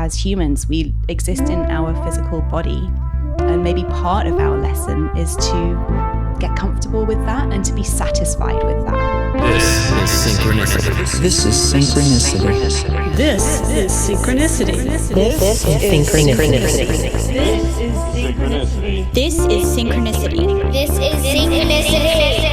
as humans, we exist in our physical body. And maybe part of our lesson is to get comfortable with that and to be satisfied with that. This is Synchronicity. This is Synchronicity. This is Synchronicity. This is Synchronicity. This is Synchronicity. This is Synchronicity.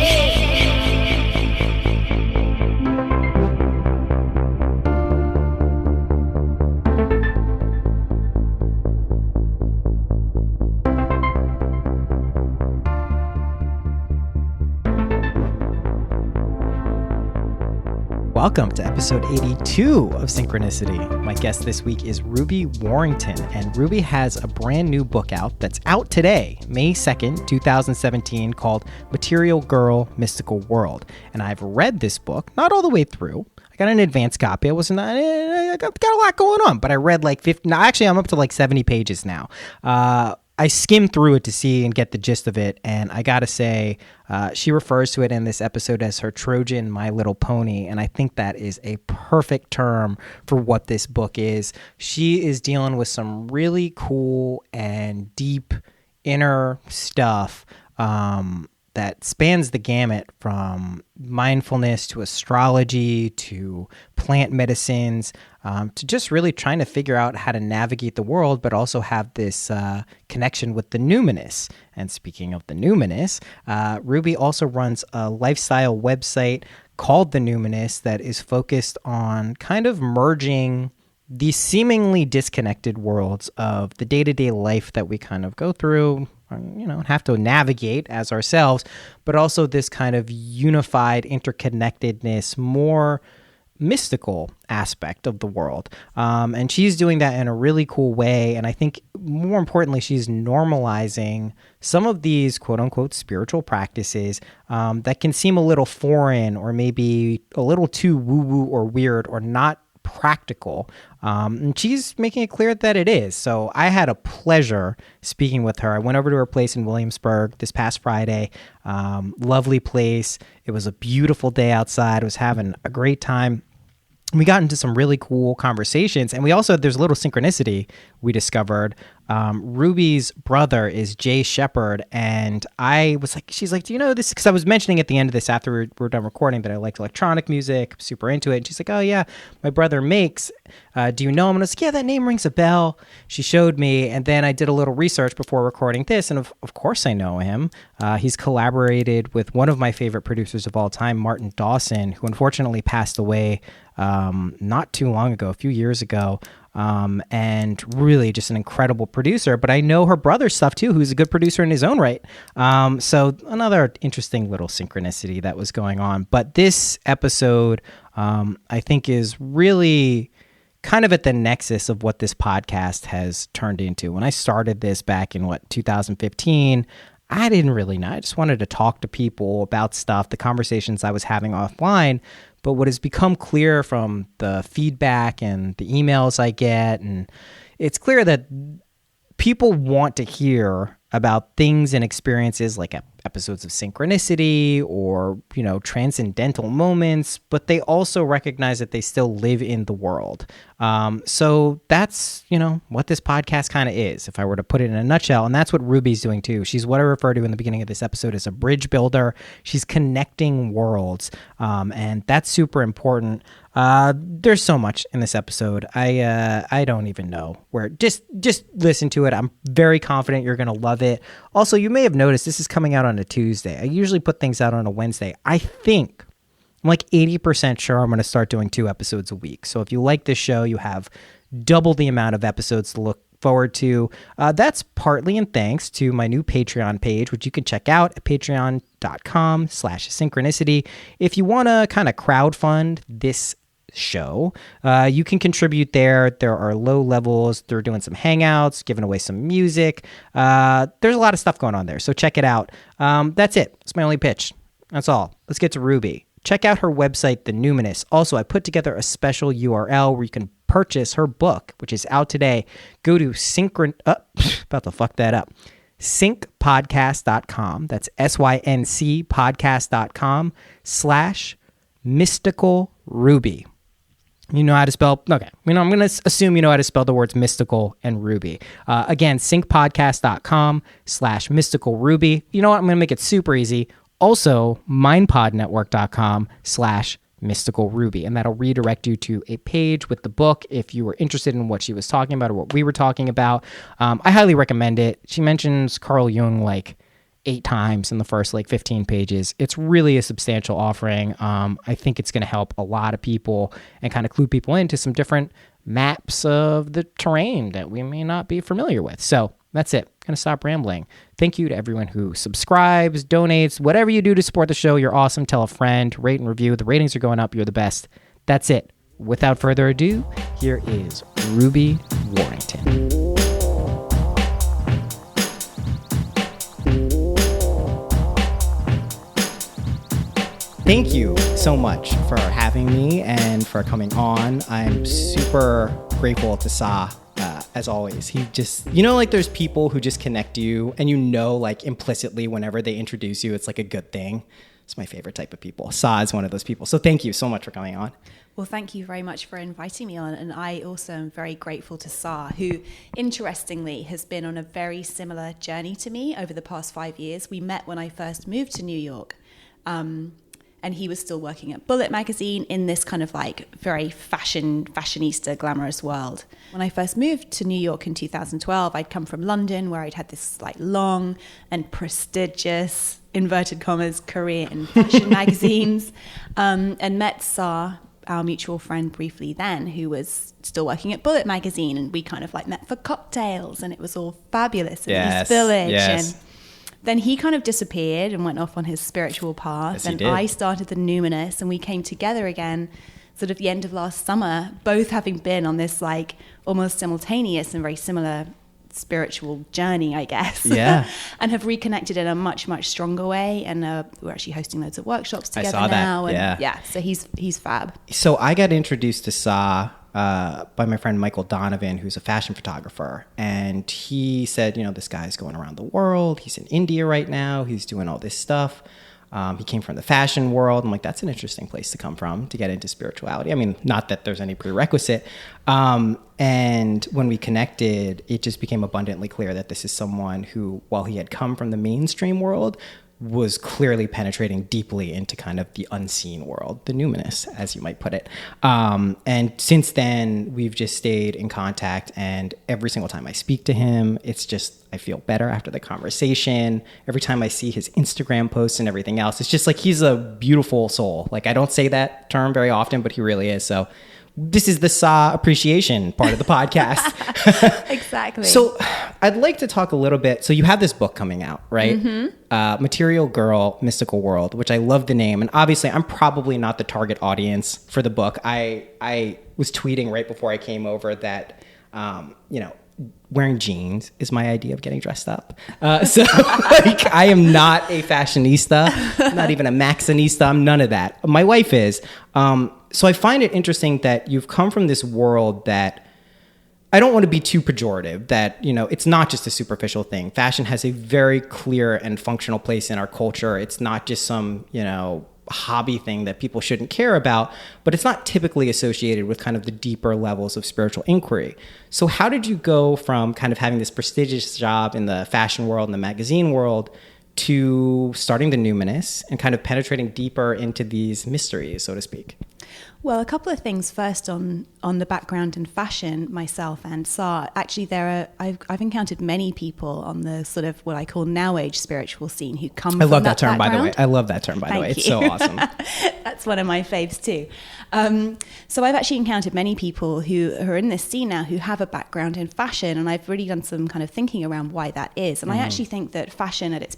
Welcome to episode 82 of Synchronicity. My guest this week is Ruby Warrington, and Ruby has a brand new book out that's out today, May 2nd, 2017, called Material Girl, Mystical World. And I've read this book, not all the way through. I got an advanced copy. I got a lot going on, but I read like 50. Now, actually, I'm up to like 70 pages now. I skimmed through it to see and get the gist of it, and I gotta say, she refers to it in this episode as her Trojan My Little Pony, and I think that is a perfect term for what this book is. She is dealing with some really cool and deep inner stuff that spans the gamut from mindfulness to astrology to plant medicines, to just really trying to figure out how to navigate the world, but also have this connection with the numinous. And speaking of the numinous, Ruby also runs a lifestyle website called The Numinous that is focused on kind of merging these seemingly disconnected worlds of the day-to-day life that we kind of go through, have to navigate as ourselves, but also this kind of unified interconnectedness, more mystical aspect of the world. And she's doing that in a really cool way. And I think more importantly, she's normalizing some of these quote unquote spiritual practices that can seem a little foreign or maybe a little too woo-woo or weird or not practical. And she's making it clear that it is. So I had a pleasure speaking with her. I went over to her place in Williamsburg this past Friday. Lovely place. It was a beautiful day outside. I was having a great time. We got into some really cool conversations, and there's a little synchronicity we discovered. Ruby's brother is Jay Shepard, and she's like, do you know this? Because I was mentioning at the end of this after we were done recording that I liked electronic music, I'm super into it. And she's like, oh yeah, my brother makes. Do you know him? And I was like, yeah, that name rings a bell. She showed me, and then I did a little research before recording this, and of course I know him. He's collaborated with one of my favorite producers of all time, Martin Dawson, who unfortunately passed away not too long ago, a few years ago, and really just an incredible producer. But I know her brother's stuff too, who's a good producer in his own right. So another interesting little synchronicity that was going on. But this episode, I think, is really kind of at the nexus of what this podcast has turned into. When I started this back in 2015, I didn't really know. I just wanted to talk to people about stuff, the conversations I was having offline. But what has become clear from the feedback and the emails I get, and it's clear that people want to hear about things and experiences like episodes of Synchronicity or, transcendental moments, but they also recognize that they still live in the world. So that's, what this podcast kind of is, if I were to put it in a nutshell. And that's what Ruby's doing too. She's what I refer to in the beginning of this episode as a bridge builder. She's connecting worlds. And that's super important. There's so much in this episode. I don't even know where. Just listen to it. I'm very confident you're going to love it. Also, you may have noticed this is coming out on a Tuesday. I usually put things out on a Wednesday. I'm like 80% sure I'm going to start doing 2 episodes a week. So if you like this show, you have double the amount of episodes to look forward to. That's partly in thanks to my new Patreon page, which you can check out at patreon.com/synchronicity. If you want to kind of crowdfund this show, you can contribute there. There are low levels. They're doing some hangouts, giving away some music. There's a lot of stuff going on there, so check it out. That's it. That's my only pitch. That's all. Let's get to Ruby. Check out her website, The Numinous. Also, I put together a special URL where you can purchase her book, which is out today. Go to syncpodcast.com. That's SYNC podcast.com/mystical Ruby. You know how to spell, okay. I'm going to assume you know how to spell the words mystical and ruby. Again, syncpodcast.com/mystical ruby. You know what? I'm going to make it super easy. Also, mindpodnetwork.com/mystical ruby. And that'll redirect you to a page with the book if you were interested in what she was talking about or what we were talking about. I highly recommend it. She mentions Carl Jung like 8 times in the first 15 pages. It's really a substantial offering. I think it's going to help a lot of people and kind of clue people into some different maps of the terrain that we may not be familiar with. So that's it. I'm going to stop rambling. Thank you to everyone who subscribes, donates, whatever you do to support the show. You're awesome. Tell a friend, rate and review. The ratings are going up. You're the best. That's it. Without further ado, here is Ruby Warrington. Thank you so much for having me and for coming on. I'm super grateful to Sa, as always. He just, there's people who just connect you and implicitly whenever they introduce you, it's like a good thing. It's my favorite type of people. Sa is one of those people. So thank you so much for coming on. Well, thank you very much for inviting me on. And I also am very grateful to Sa, who, interestingly, has been on a very similar journey to me over the past 5 years. We met when I first moved to New York. And he was still working at Bullet magazine in this kind of very fashionista, glamorous world. When I first moved to New York in 2012, I'd come from London, where I'd had this long and prestigious, inverted commas, career in fashion magazines, and met Sa, our mutual friend, briefly then, who was still working at Bullet magazine, and we kind of met for cocktails, and it was all fabulous in East Village. Yes. And then he kind of disappeared and went off on his spiritual path. Yes, and I started the Numinous, and we came together again sort of the end of last summer, both having been on this almost simultaneous and very similar spiritual journey, I guess. Yeah. And have reconnected in a much, much stronger way. And we're actually hosting loads of workshops together I saw now. That. And yeah, so he's fab. So I got introduced to Sa by my friend Michael Donovan, who's a fashion photographer. And he said, this guy's going around the world. He's in India right now. He's doing all this stuff. He came from the fashion world. I'm like, that's an interesting place to come from to get into spirituality. I mean, not that there's any prerequisite. And when we connected, it just became abundantly clear that this is someone who, while he had come from the mainstream world, was clearly penetrating deeply into kind of the unseen world, the numinous, as you might put it. And since then, we've just stayed in contact. And every single time I speak to him, it's just, I feel better after the conversation. Every time I see his Instagram posts and everything else, it's just he's a beautiful soul. I don't say that term very often, but he really is. So this is the Sa appreciation part of the podcast. Exactly. So I'd like to talk a little bit. So you have this book coming out, right? Mm-hmm. Material Girl, Mystical World, which I love the name. And obviously I'm probably not the target audience for the book. I was tweeting right before I came over that, wearing jeans is my idea of getting dressed up. I am not a fashionista, not even a maxinista. I'm none of that. My wife is. So I find it interesting that you've come from this world that I don't want to be too pejorative, that, it's not just a superficial thing. Fashion has a very clear and functional place in our culture. It's not just some, hobby thing that people shouldn't care about, but it's not typically associated with kind of the deeper levels of spiritual inquiry. So how did you go from kind of having this prestigious job in the fashion world and the magazine world to starting the Numinous and kind of penetrating deeper into these mysteries, so to speak? Well, a couple of things first on the background in fashion, myself and Sa. Actually, I've encountered many people on the sort of what I call now age spiritual scene who come from that background. I love that term, by the way. I love that term, by the way. It's so awesome. That's one of my faves too. So I've actually encountered many people who are in this scene now who have a background in fashion, and I've really done some kind of thinking around why that is. And I actually think that fashion in its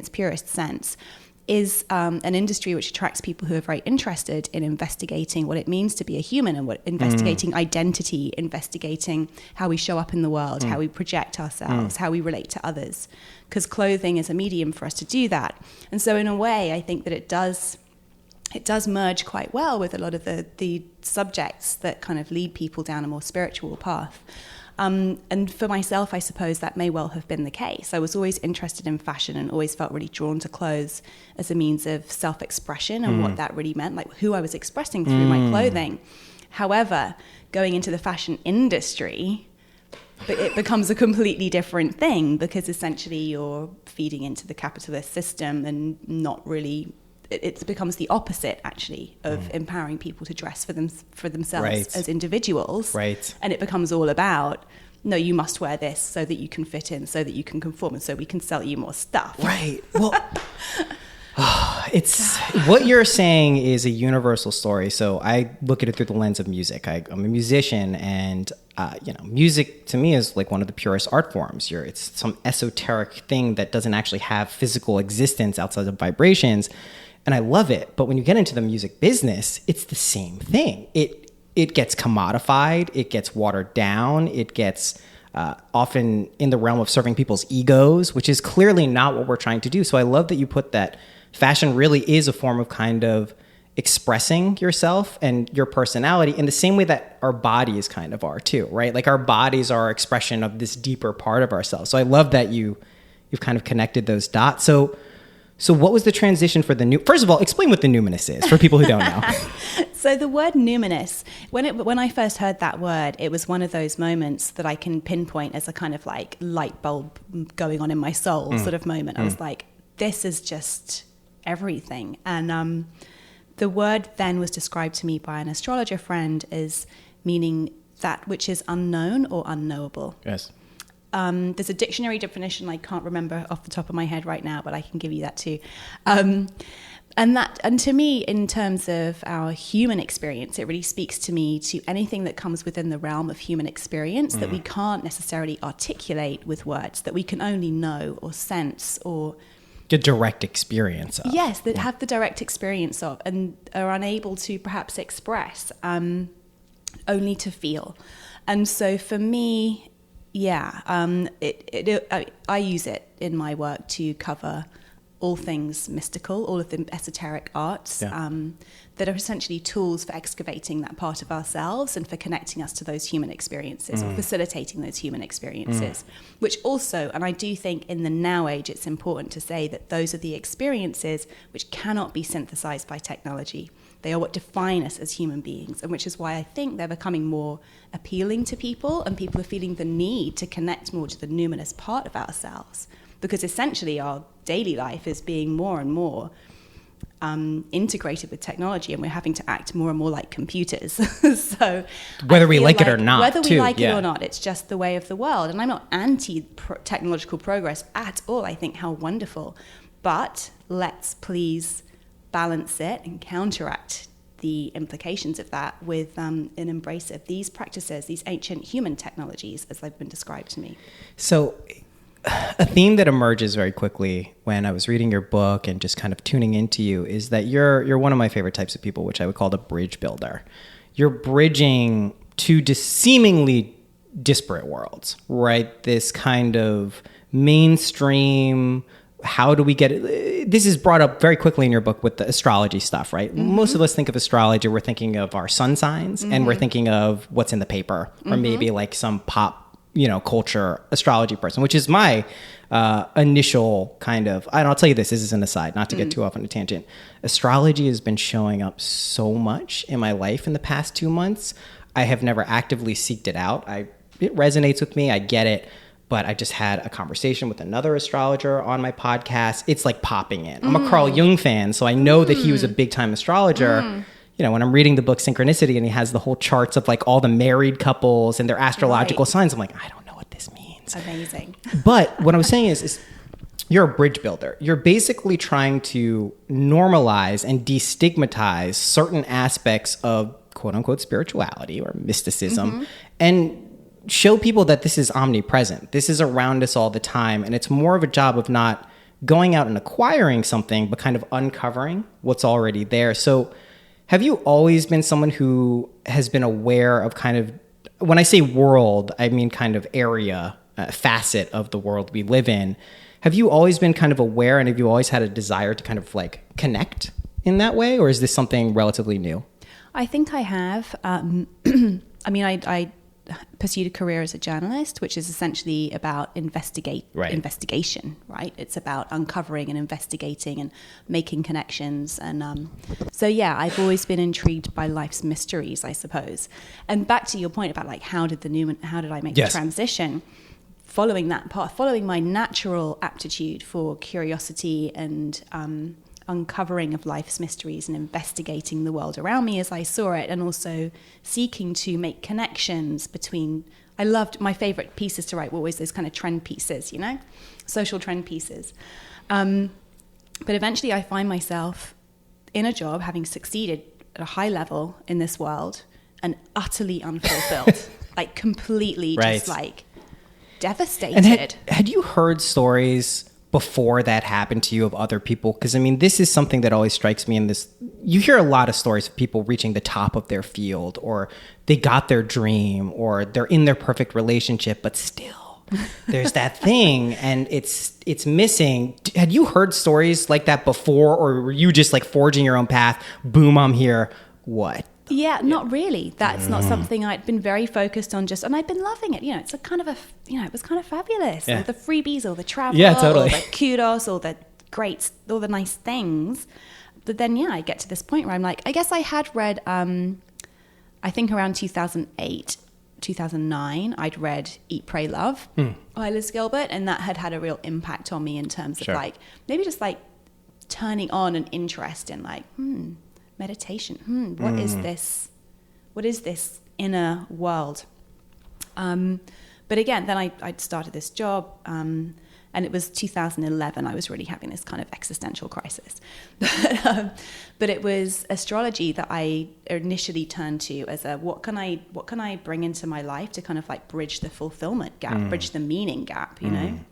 purest sense is an industry which attracts people who are very interested in investigating what it means to be a human and investigating identity, investigating how we show up in the world, how we project ourselves, how we relate to others. Because clothing is a medium for us to do that. And so in a way, I think that it does merge quite well with a lot of the subjects that kind of lead people down a more spiritual path. And for myself, I suppose that may well have been the case. I was always interested in fashion and always felt really drawn to clothes as a means of self-expression and what that really meant, like who I was expressing through my clothing. However, going into the fashion industry, it becomes a completely different thing, because essentially you're feeding into the capitalist system and not really, it becomes the opposite actually of empowering people to dress for themselves as individuals. Right. And it becomes all about, no, you must wear this so that you can fit in, so that you can conform, and so we can sell you more stuff. Right. Well, it's what you're saying is a universal story. So I look at it through the lens of music. I'm a musician, and music to me is like one of the purest art forms. It's some esoteric thing that doesn't actually have physical existence outside of vibrations, and I love it. But when you get into the music business, it's the same thing. It gets commodified, it gets watered down, it gets often in the realm of serving people's egos, which is clearly not what we're trying to do. So I love that you put that fashion really is a form of kind of expressing yourself and your personality in the same way that our bodies kind of are too, right? Like our bodies are expression of this deeper part of ourselves. So I love that you've kind of connected those dots. So what was the transition for first of all, explain what the numinous is for people who don't know. So the word numinous, when I first heard that word, it was one of those moments that I can pinpoint as a kind of like light bulb going on in my soul sort of moment. I was like, this is just everything. And the word then was described to me by an astrologer friend as meaning that which is unknown or unknowable. Yes. There's a dictionary definition I can't remember off the top of my head right now, but I can give you that too. And to me, in terms of our human experience, it really speaks to me to anything that comes within the realm of human experience that we can't necessarily articulate with words, that we can only know or sense or the direct experience of. Yes, that have the direct experience of and are unable to perhaps express, only to feel. And so for me, I use it in my work to cover all things mystical, all of the esoteric arts that are essentially tools for excavating that part of ourselves and for connecting us to those human experiences or facilitating those human experiences, which also, and I do think in the now age, it's important to say that those are the experiences which cannot be synthesized by technology. They are what define us as human beings, and which is why I think they're becoming more appealing to people, and people are feeling the need to connect more to the numinous part of ourselves, because essentially our daily life is being more and more integrated with technology, and we're having to act more and more like computers. So whether we like it or not, whether we like it or not, it's just the way of the world. And I'm not anti-technological progress at all. I think how wonderful, but let's please balance it and counteract the implications of that with an embrace of these practices, these ancient human technologies as they've been described to me. So a theme that emerges very quickly when I was reading your book and just kind of tuning into you is that you're one of my favorite types of people, which I would call the bridge builder. You're bridging two seemingly disparate worlds, right? This kind of mainstream, how do we get it? This is brought up very quickly in your book with the astrology stuff, right? Most of us think of astrology, we're thinking of our sun signs and we're thinking of what's in the paper or maybe like some pop culture astrology person, which is my initial kind of, I'll tell you this is an aside, not to get too off on a tangent. Astrology has been showing up so much in my life in the past 2 months. I have never actively seeked it out. It resonates with me. I get it. But I just had a conversation with another astrologer on my podcast. It's like popping in. I'm a Carl Jung fan, so I know that he was a big time astrologer. When I'm reading the book Synchronicity and he has the whole charts of like all the married couples and their astrological signs, I'm like, I don't know what this means. Amazing. But what I was saying is you're a bridge builder. You're basically trying to normalize and destigmatize certain aspects of quote unquote spirituality or mysticism and show people that this is omnipresent. This is around us all the time. And it's more of a job of not going out and acquiring something, but kind of uncovering what's already there. So have you always been someone who has been aware of kind of, when I say world, I mean kind of area, facet of the world we live in. Have you always been kind of aware, and have you always had a desire to kind of like connect in that way? Or is this something relatively new? I think I have. I pursued a career as a journalist, which is essentially about investigation, right? It's about uncovering and investigating and making connections. And so, yeah, I've always been intrigued by life's mysteries, I suppose. And back to your point about like, how did I make the transition? Following that path, following my natural aptitude for curiosity and uncovering of life's mysteries and investigating the world around me as I saw it, and also seeking to make connections between. I loved, my favorite pieces to write were always those kind of trend pieces, social trend pieces. But eventually I find myself in a job having succeeded at a high level in this world and utterly unfulfilled, like completely just like devastated. And had you heard stories before that happened to you of other people? Because I mean, this is something that always strikes me in this. You hear a lot of stories of people reaching the top of their field, or they got their dream, or they're in their perfect relationship, but still there's that thing and it's missing. Had you heard stories like that before, or were you just like forging your own path? Boom, I'm here. What? Yeah, not really. That's not something I'd been very focused on and I'd been loving it. It's a kind of it was kind of fabulous. Yeah. All the freebies, all the travel, totally. all the kudos, all the greats, all the nice things. But then, I get to this point where I'm like, I guess I had read, I think around 2008, 2009, I'd read Eat, Pray, Love by Liz Gilbert. And that had a real impact on me in terms of like, maybe just like turning on an interest in like, meditation. What is this? What is this inner world? But again, then I'd started this job, and it was 2011. I was really having this kind of existential crisis. But it was astrology that I initially turned to as a what can I bring into my life to kind of like bridge the fulfillment gap, bridge the meaning gap, And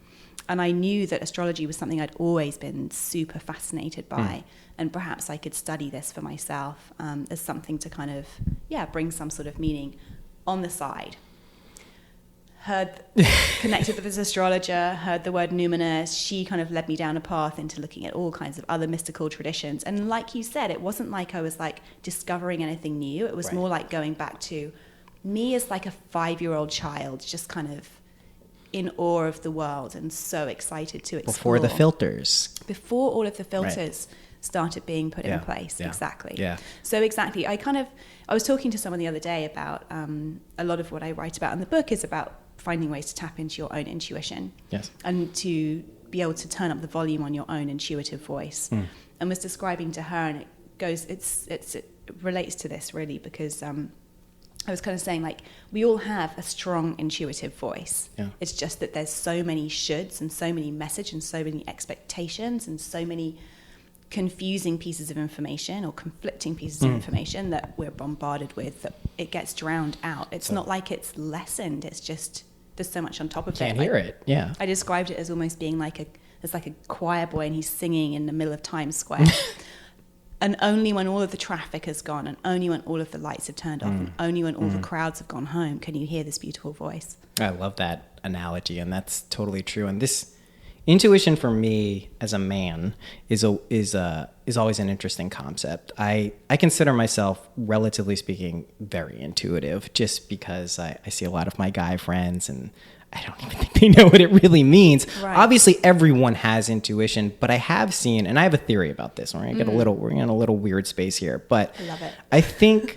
I knew that astrology was something I'd always been super fascinated by. And perhaps I could study this for myself as something to kind of, bring some sort of meaning on the side. Connected with this astrologer, heard the word numinous. She kind of led me down a path into looking at all kinds of other mystical traditions. And like you said, it wasn't like I was like discovering anything new. It was more like going back to me as like a 5-year-old child, just kind of in awe of the world and so excited to explore. Before the filters. Before all of the filters started being put in place. Exactly. So exactly. I was talking to someone the other day about a lot of what I write about in the book is about finding ways to tap into your own intuition. Yes. And to be able to turn up the volume on your own intuitive voice. And was describing to her, and it relates to this really because I was kind of saying, like, we all have a strong intuitive voice. Yeah. It's just that there's so many shoulds and so many messages and so many expectations and so many confusing pieces of information or conflicting pieces of information that we're bombarded with that it gets drowned out. It's not like it's lessened. It's just there's so much on top of it. Can't hear it. Yeah. I described it as almost being like a choir boy and he's singing in the middle of Times Square. And only when all of the traffic has gone and only when all of the lights have turned off and only when all the crowds have gone home can you hear this beautiful voice. I love that analogy, and that's totally true. And this intuition for me as a man is always an interesting concept. I consider myself, relatively speaking, very intuitive just because I see a lot of my guy friends and I don't even think they know what it really means. Right. Obviously, everyone has intuition, but I have seen, and I have a theory about this. We're in a little weird space here, but I love it. I think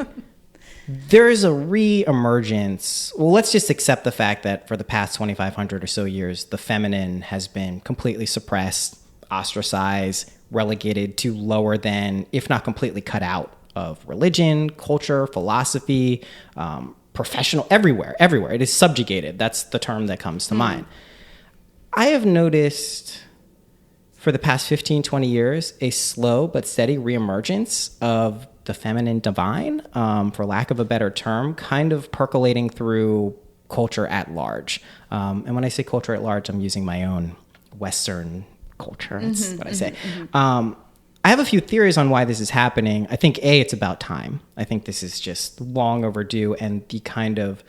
there is a re-emergence. Well, let's just accept the fact that for the past 2,500 or so years, the feminine has been completely suppressed, ostracized, relegated to lower than, if not completely cut out of religion, culture, philosophy, professional, everywhere. It is subjugated. That's the term that comes to mind. I have noticed for the past 15, 20 years, a slow but steady reemergence of the feminine divine, for lack of a better term, kind of percolating through culture at large. And when I say culture at large, I'm using my own Western culture. That's what I say. I have a few theories on why this is happening. I think, it's about time. I think this is just long overdue, and the kind of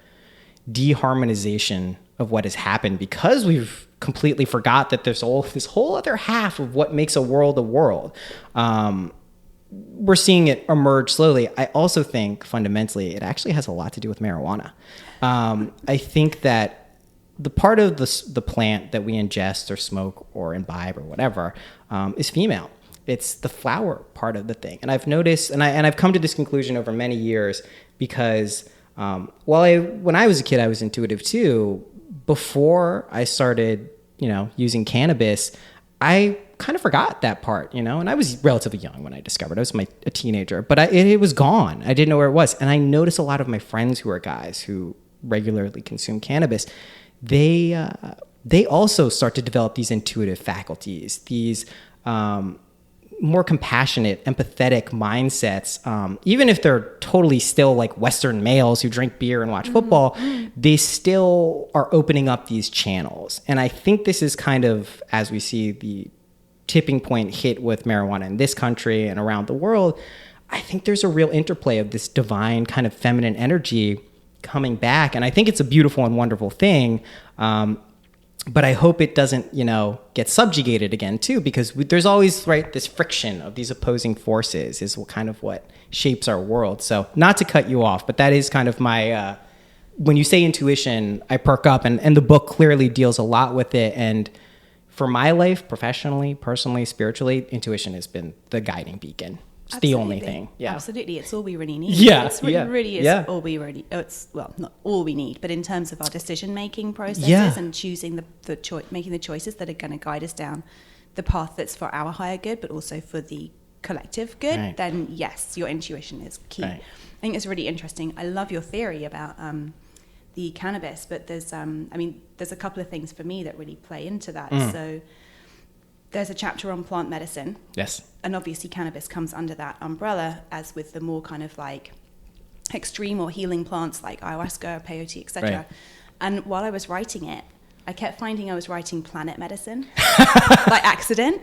deharmonization of what has happened because we've completely forgot that there's this whole other half of what makes a world a world. we're seeing it emerge slowly. I also think fundamentally it actually has a lot to do with marijuana. I think that the part of the plant that we ingest or smoke or imbibe or whatever is female. It's the flower part of the thing. And I've noticed, and I've come to this conclusion over many years because when I was a kid, I was intuitive too. Before I started, using cannabis, I kind of forgot that part, and I was relatively young when I discovered it. I was a teenager, but it was gone. I didn't know where it was. And I noticed a lot of my friends who are guys who regularly consume cannabis, they also start to develop these intuitive faculties, these more compassionate, empathetic mindsets. Even if they're totally still like Western males who drink beer and watch football, they still are opening up these channels. And I think this is kind of, as we see the tipping point hit with marijuana in this country and around the world, I think there's a real interplay of this divine kind of feminine energy coming back. And I think it's a beautiful and wonderful thing. But I hope it doesn't, get subjugated again too, because there's always, this friction of these opposing forces is what shapes our world. So not to cut you off, but that is kind of my, when you say intuition, I perk up, and the book clearly deals a lot with it. And for my life, professionally, personally, spiritually, intuition has been the guiding beacon. It's the only thing. Yeah. Absolutely. It's all we really need. Yeah. It's really is all we really, not all we need, but in terms of our decision-making processes and choosing making the choices that are going to guide us down the path that's for our higher good, but also for the collective good, then yes, your intuition is key. Right. I think it's really interesting. I love your theory about the cannabis, but there's a couple of things for me that really play into that. So there's a chapter on plant medicine. Yes. And obviously cannabis comes under that umbrella, as with the more kind of extreme or healing plants like ayahuasca, peyote, etc. Right. And while I was writing it, I kept finding I was writing planet medicine by accident.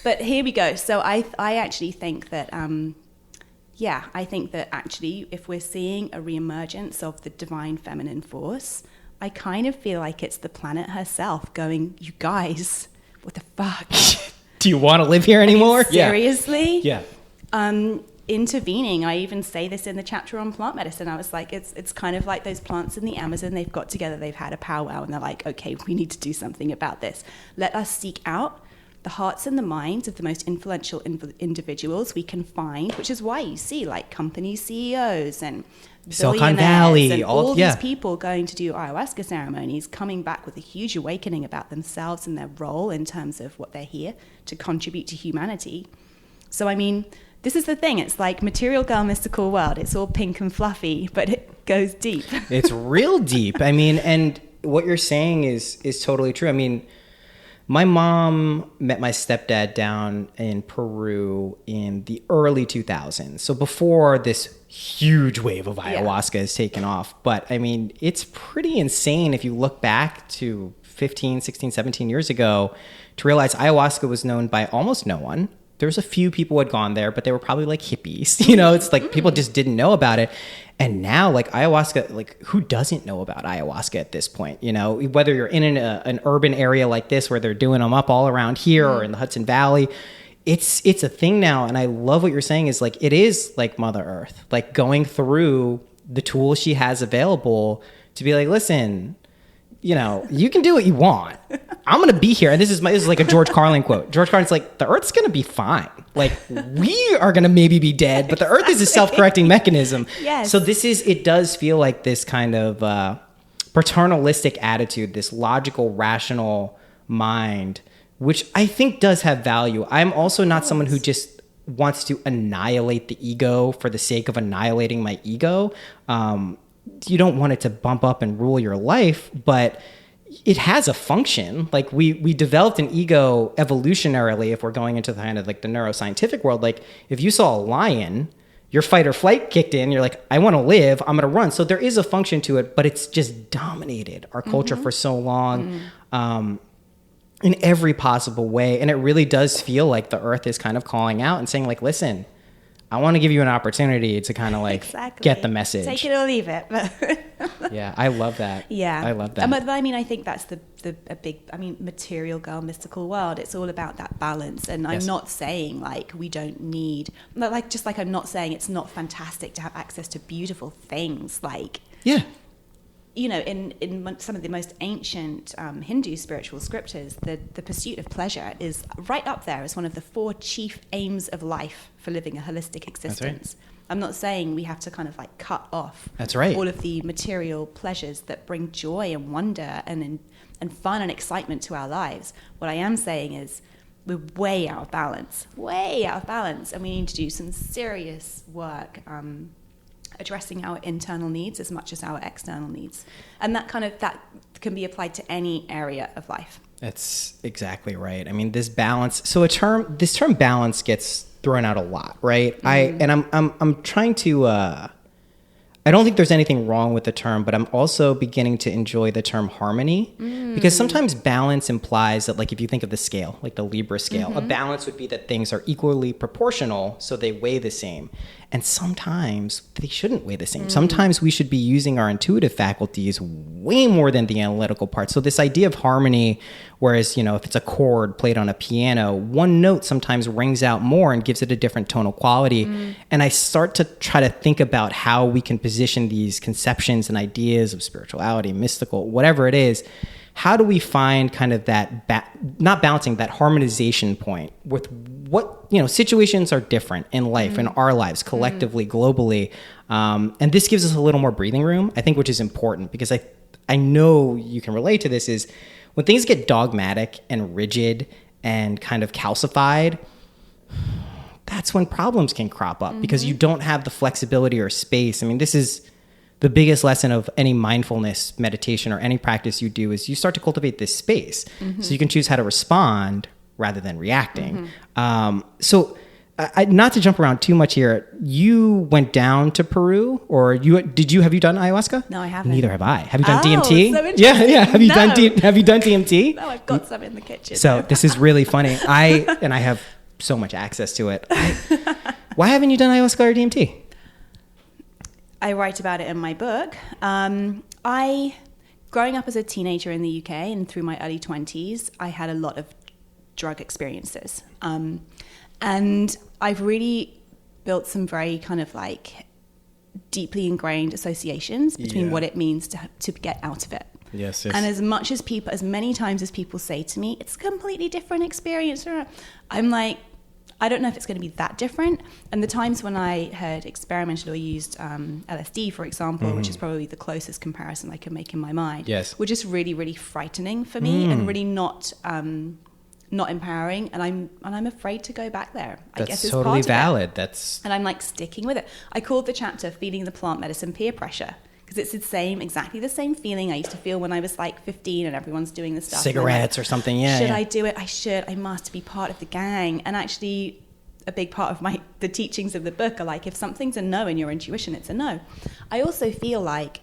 But here we go. So I actually think that, I think that actually if we're seeing a re-emergence of the divine feminine force, I kind of feel like it's the planet herself going, you guys, what the fuck? Do you want to live here anymore? Seriously? Yeah. Intervening. I even say this in the chapter on plant medicine. I was like, it's kind of like those plants in the Amazon. They've got together, they've had a powwow, and they're like, okay, we need to do something about this. Let us seek out the hearts and the minds of the most influential individuals we can find, which is why you see company CEOs and Silicon Valley, and all these people going to do ayahuasca ceremonies, coming back with a huge awakening about themselves and their role in terms of what they're here to contribute to humanity. So, this is the thing. It's like Material Girl, Mystical World. It's all pink and fluffy, but it goes deep. It's real deep. And what you're saying is totally true. My mom met my stepdad down in Peru in the early 2000s. So before this huge wave of ayahuasca has taken off. But it's pretty insane if you look back to 15, 16, 17 years ago to realize ayahuasca was known by almost no one. There was a few people who had gone there, but they were probably like hippies. It's like people just didn't know about it. And now ayahuasca, who doesn't know about ayahuasca at this point? Whether you're in an urban area like this where they're doing them up all around here or in the Hudson Valley, it's a thing now. And I love what you're saying is it is like Mother Earth, going through the tools she has available to be like, listen, you can do what you want. I'm going to be here. And this is like a George Carlin quote. George Carlin's like, the Earth's going to be fine. We are going to maybe be dead, but the Earth is a self-correcting mechanism. Yes. So it does feel like this kind of paternalistic attitude, this logical, rational mind, which I think does have value. I'm also not someone who just wants to annihilate the ego for the sake of annihilating my ego. You don't want it to bump up and rule your life, but it has a function. We developed an ego evolutionarily, if we're going into the kind of the neuroscientific world. If you saw a lion, your fight or flight kicked in, you're like, I want to live, I'm going to run. So there is a function to it, but it's just dominated our culture for so long in every possible way. And it really does feel like the Earth is kind of calling out and saying listen, I want to give you an opportunity to kind of like get the message. Take it or leave it. Yeah, I love that. Yeah. I love that. But I mean, I think that's a big, material girl, mystical world. It's all about that balance. And I'm not saying like we don't need, just like I'm not saying it's not fantastic to have access to beautiful things. Like, you know, in some of the most ancient Hindu spiritual scriptures, the pursuit of pleasure is right up there as one of the 4 chief aims of life for living a holistic existence. That's right. I'm not saying we have to kind of like cut off all of the material pleasures that bring joy and wonder and fun and excitement to our lives. What I am saying is we're way out of balance, and we need to do some serious work addressing our internal needs as much as our external needs. And that can be applied to any area of life. That's exactly right. I mean, this balance, so this term balance gets thrown out a lot, right? I'm trying to, I don't think there's anything wrong with the term, but I'm also beginning to enjoy the term harmony, because sometimes balance implies that, like, if you think of the scale, like the Libra scale, a balance would be that things are equally proportional, so they weigh the same. And sometimes they shouldn't weigh the same. Sometimes we should be using our intuitive faculties way more than the analytical part. So this idea of harmony, whereas, you know, if it's a chord played on a piano, one note sometimes rings out more and gives it a different tonal quality. And I start to try to think about how we can position these conceptions and ideas of spirituality, mystical, whatever it is. How do we find kind of that, not balancing, that harmonization point with what, you know, situations are different in life, in our lives, collectively, globally. And this gives us a little more breathing room, I think, which is important, because I know you can relate to this, is when things get dogmatic and rigid and kind of calcified, that's when problems can crop up, because you don't have the flexibility or space. I mean, this is the biggest lesson of any mindfulness meditation or any practice you do, is you start to cultivate this space so you can choose how to respond rather than reacting. So not to jump around too much here, you went down to Peru, or have you done ayahuasca? No, I haven't. Neither have I. Have you done DMT? So interesting. Yeah. Have you done DMT? No, I've got some in the kitchen. So this is really funny. I have so much access to it. Why haven't you done ayahuasca or DMT? I write about it in my book. Growing up as a teenager in the UK and through my early 20s, I had a lot of drug experiences. And I've really built some very kind of like deeply ingrained associations between what it means to get out of it. Yes. And as many times as people say to me, it's a completely different experience, I'm like, I don't know if it's going to be that different. And the times when I had experimented or used LSD, for example, which is probably the closest comparison I can make in my mind, were just really, really frightening for me and really not empowering. And I'm afraid to go back there. I guess it's totally part valid. Of it. And I'm like sticking with it. I called the chapter "Feeling the Plant Medicine Peer Pressure," because it's exactly the same feeling I used to feel when I was like 15 and everyone's doing this stuff. Cigarettes or something, Should I do it? I must be part of the gang. And actually, a big part of the teachings of the book are like, if something's a no in your intuition, it's a no. I also feel like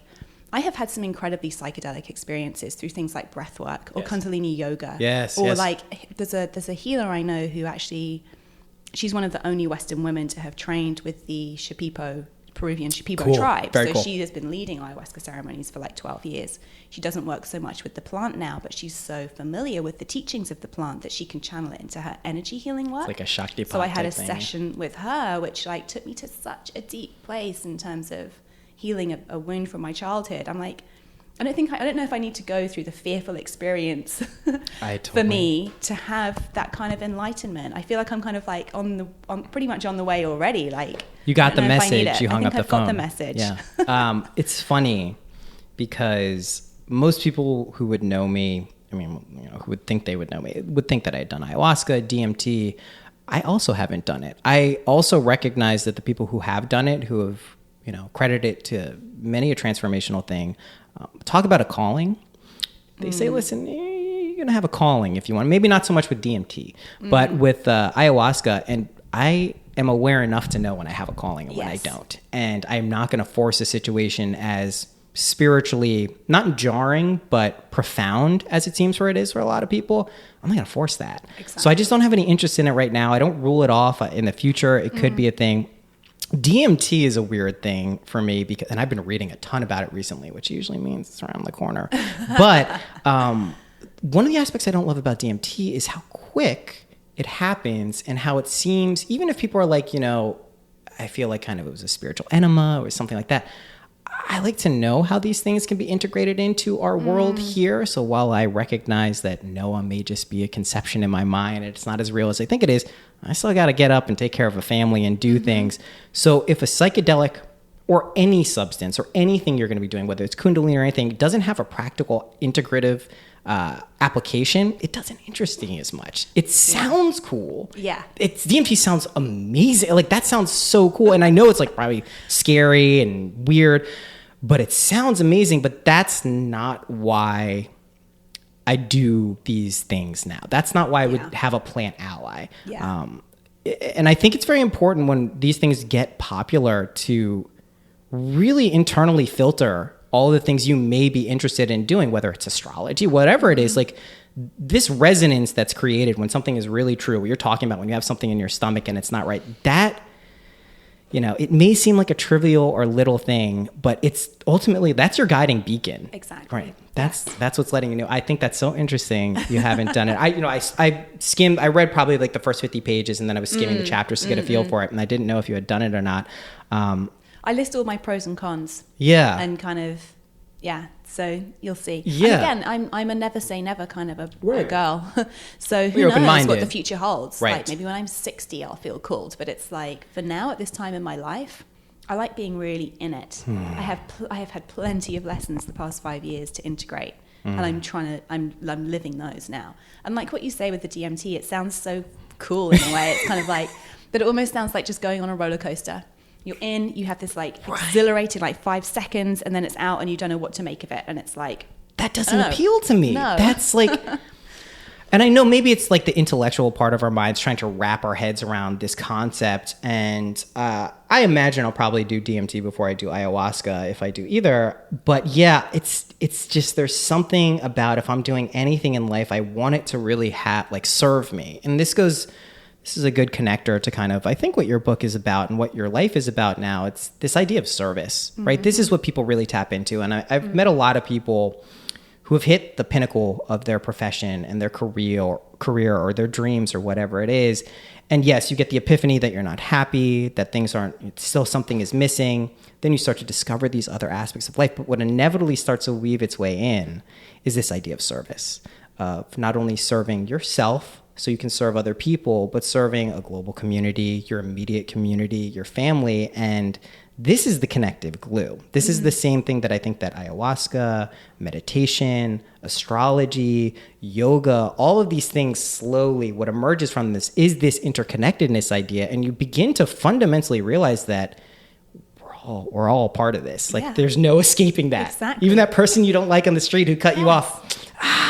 I have had some incredibly psychedelic experiences through things like breath work or Kundalini yoga. Like there's a healer I know who actually, she's one of the only Western women to have trained with the Peruvian Shipibo tribe. She has been leading ayahuasca ceremonies for like 12 years. She doesn't work so much with the plant now, but she's so familiar with the teachings of the plant that she can channel it into her energy healing work. It's like a Shakti So I had a session with her, which like took me to such a deep place in terms of healing a wound from my childhood. I'm like, I don't know if I need to go through the fearful experience for me to have that kind of enlightenment. I feel like I'm kind of like pretty much on the way already. Like, you got the message, you hung up the phone. I've got the message. Yeah. It's funny because most people who would know me, I mean, you know, who would think they would know me, would think that I had done ayahuasca, DMT. I also haven't done it. I also recognize that the people who have done it, who have, you know, credited it to many a transformational thing, talk about a calling. They say, listen, you're going to have a calling if you want. Maybe not so much with DMT, but with ayahuasca. And I am aware enough to know when I have a calling and when I don't. And I'm not going to force a situation as spiritually, not jarring, but profound as it seems it is for a lot of people. I'm not going to force that. Exactly. So I just don't have any interest in it right now. I don't rule it off in the future. It could be a thing. DMT is a weird thing for me because, and I've been reading a ton about it recently, which usually means it's around the corner. But one of the aspects I don't love about DMT is how quick it happens and how it seems, even if people are like, I feel like kind of it was a spiritual enema or something like that. I like to know how these things can be integrated into our world here. So while I recognize that Noah may just be a conception in my mind and it's not as real as I think it is, I still got to get up and take care of a family and do things. So if a psychedelic or any substance or anything you're going to be doing, whether it's Kundalini or anything, doesn't have a practical integrative application, it doesn't interest me as much. It sounds cool. Yeah. DMT sounds amazing. Like that sounds so cool. And I know it's like probably scary and weird, but it sounds amazing. But that's not why I do these things now. That's not why I would have a plant ally. Yeah. And I think it's very important when these things get popular to really internally filter all the things you may be interested in doing, whether it's astrology, whatever it is. Like this resonance that's created when something is really true, what you're talking about when you have something in your stomach and it's not right, that, it may seem like a trivial or little thing, but it's ultimately, that's your guiding beacon. Exactly. Right. That's what's letting you know. I think that's so interesting. You haven't done it. I read probably like the first 50 pages and then I was skimming the chapters to get a feel for it. And I didn't know if you had done it or not. I list all my pros and cons. Yeah. And kind of, so you'll see. Yeah. And again, I'm a never say never kind of a girl. So who You're knows open-minded. what the future holds. Right. Like maybe when I'm 60, I'll feel called. But it's like, for now, at this time in my life, I like being really in it. I have had plenty of lessons the past 5 years to integrate. And I'm living those now. And like what you say with the DMT, it sounds so cool in a way. It's kind of like, but it almost sounds like just going on a roller coaster. You're in, you have this like exhilarated like 5 seconds and then it's out and you don't know what to make of it. And it's like, that doesn't appeal to me. No. That's like, and I know maybe it's like the intellectual part of our minds trying to wrap our heads around this concept. And I imagine I'll probably do DMT before I do ayahuasca if I do either. But yeah, it's just, there's something about if I'm doing anything in life, I want it to really serve me. And this is a good connector to kind of, I think, what your book is about and what your life is about now. It's this idea of service, right? This is what people really tap into. And I've met a lot of people who have hit the pinnacle of their profession and their career or their dreams or whatever it is. And yes, you get the epiphany that you're not happy, that things aren't, still something is missing. Then you start to discover these other aspects of life. But what inevitably starts to weave its way in is this idea of service, of not only serving yourself, so you can serve other people, but serving a global community, your immediate community, your family. And this is the connective glue. This is the same thing that I think that ayahuasca, meditation, astrology, yoga, all of these things slowly, what emerges from this is this interconnectedness idea. And you begin to fundamentally realize that we're all part of this. Like there's no escaping that. Exactly. Even that person you don't like on the street who cut you off,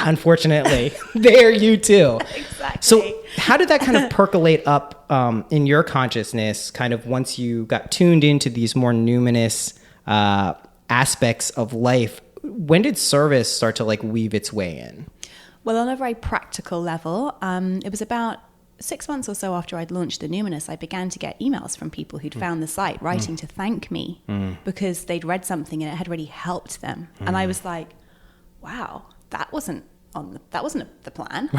unfortunately, they're you too. Exactly. So how did that kind of percolate up in your consciousness kind of once you got tuned into these more numinous aspects of life? When did service start to like weave its way in? Well, on a very practical level, it was about 6 months or so after I'd launched the Numinous, I began to get emails from people who'd found the site writing to thank me because they'd read something and it had really helped them. And I was like, wow, that wasn't the plan.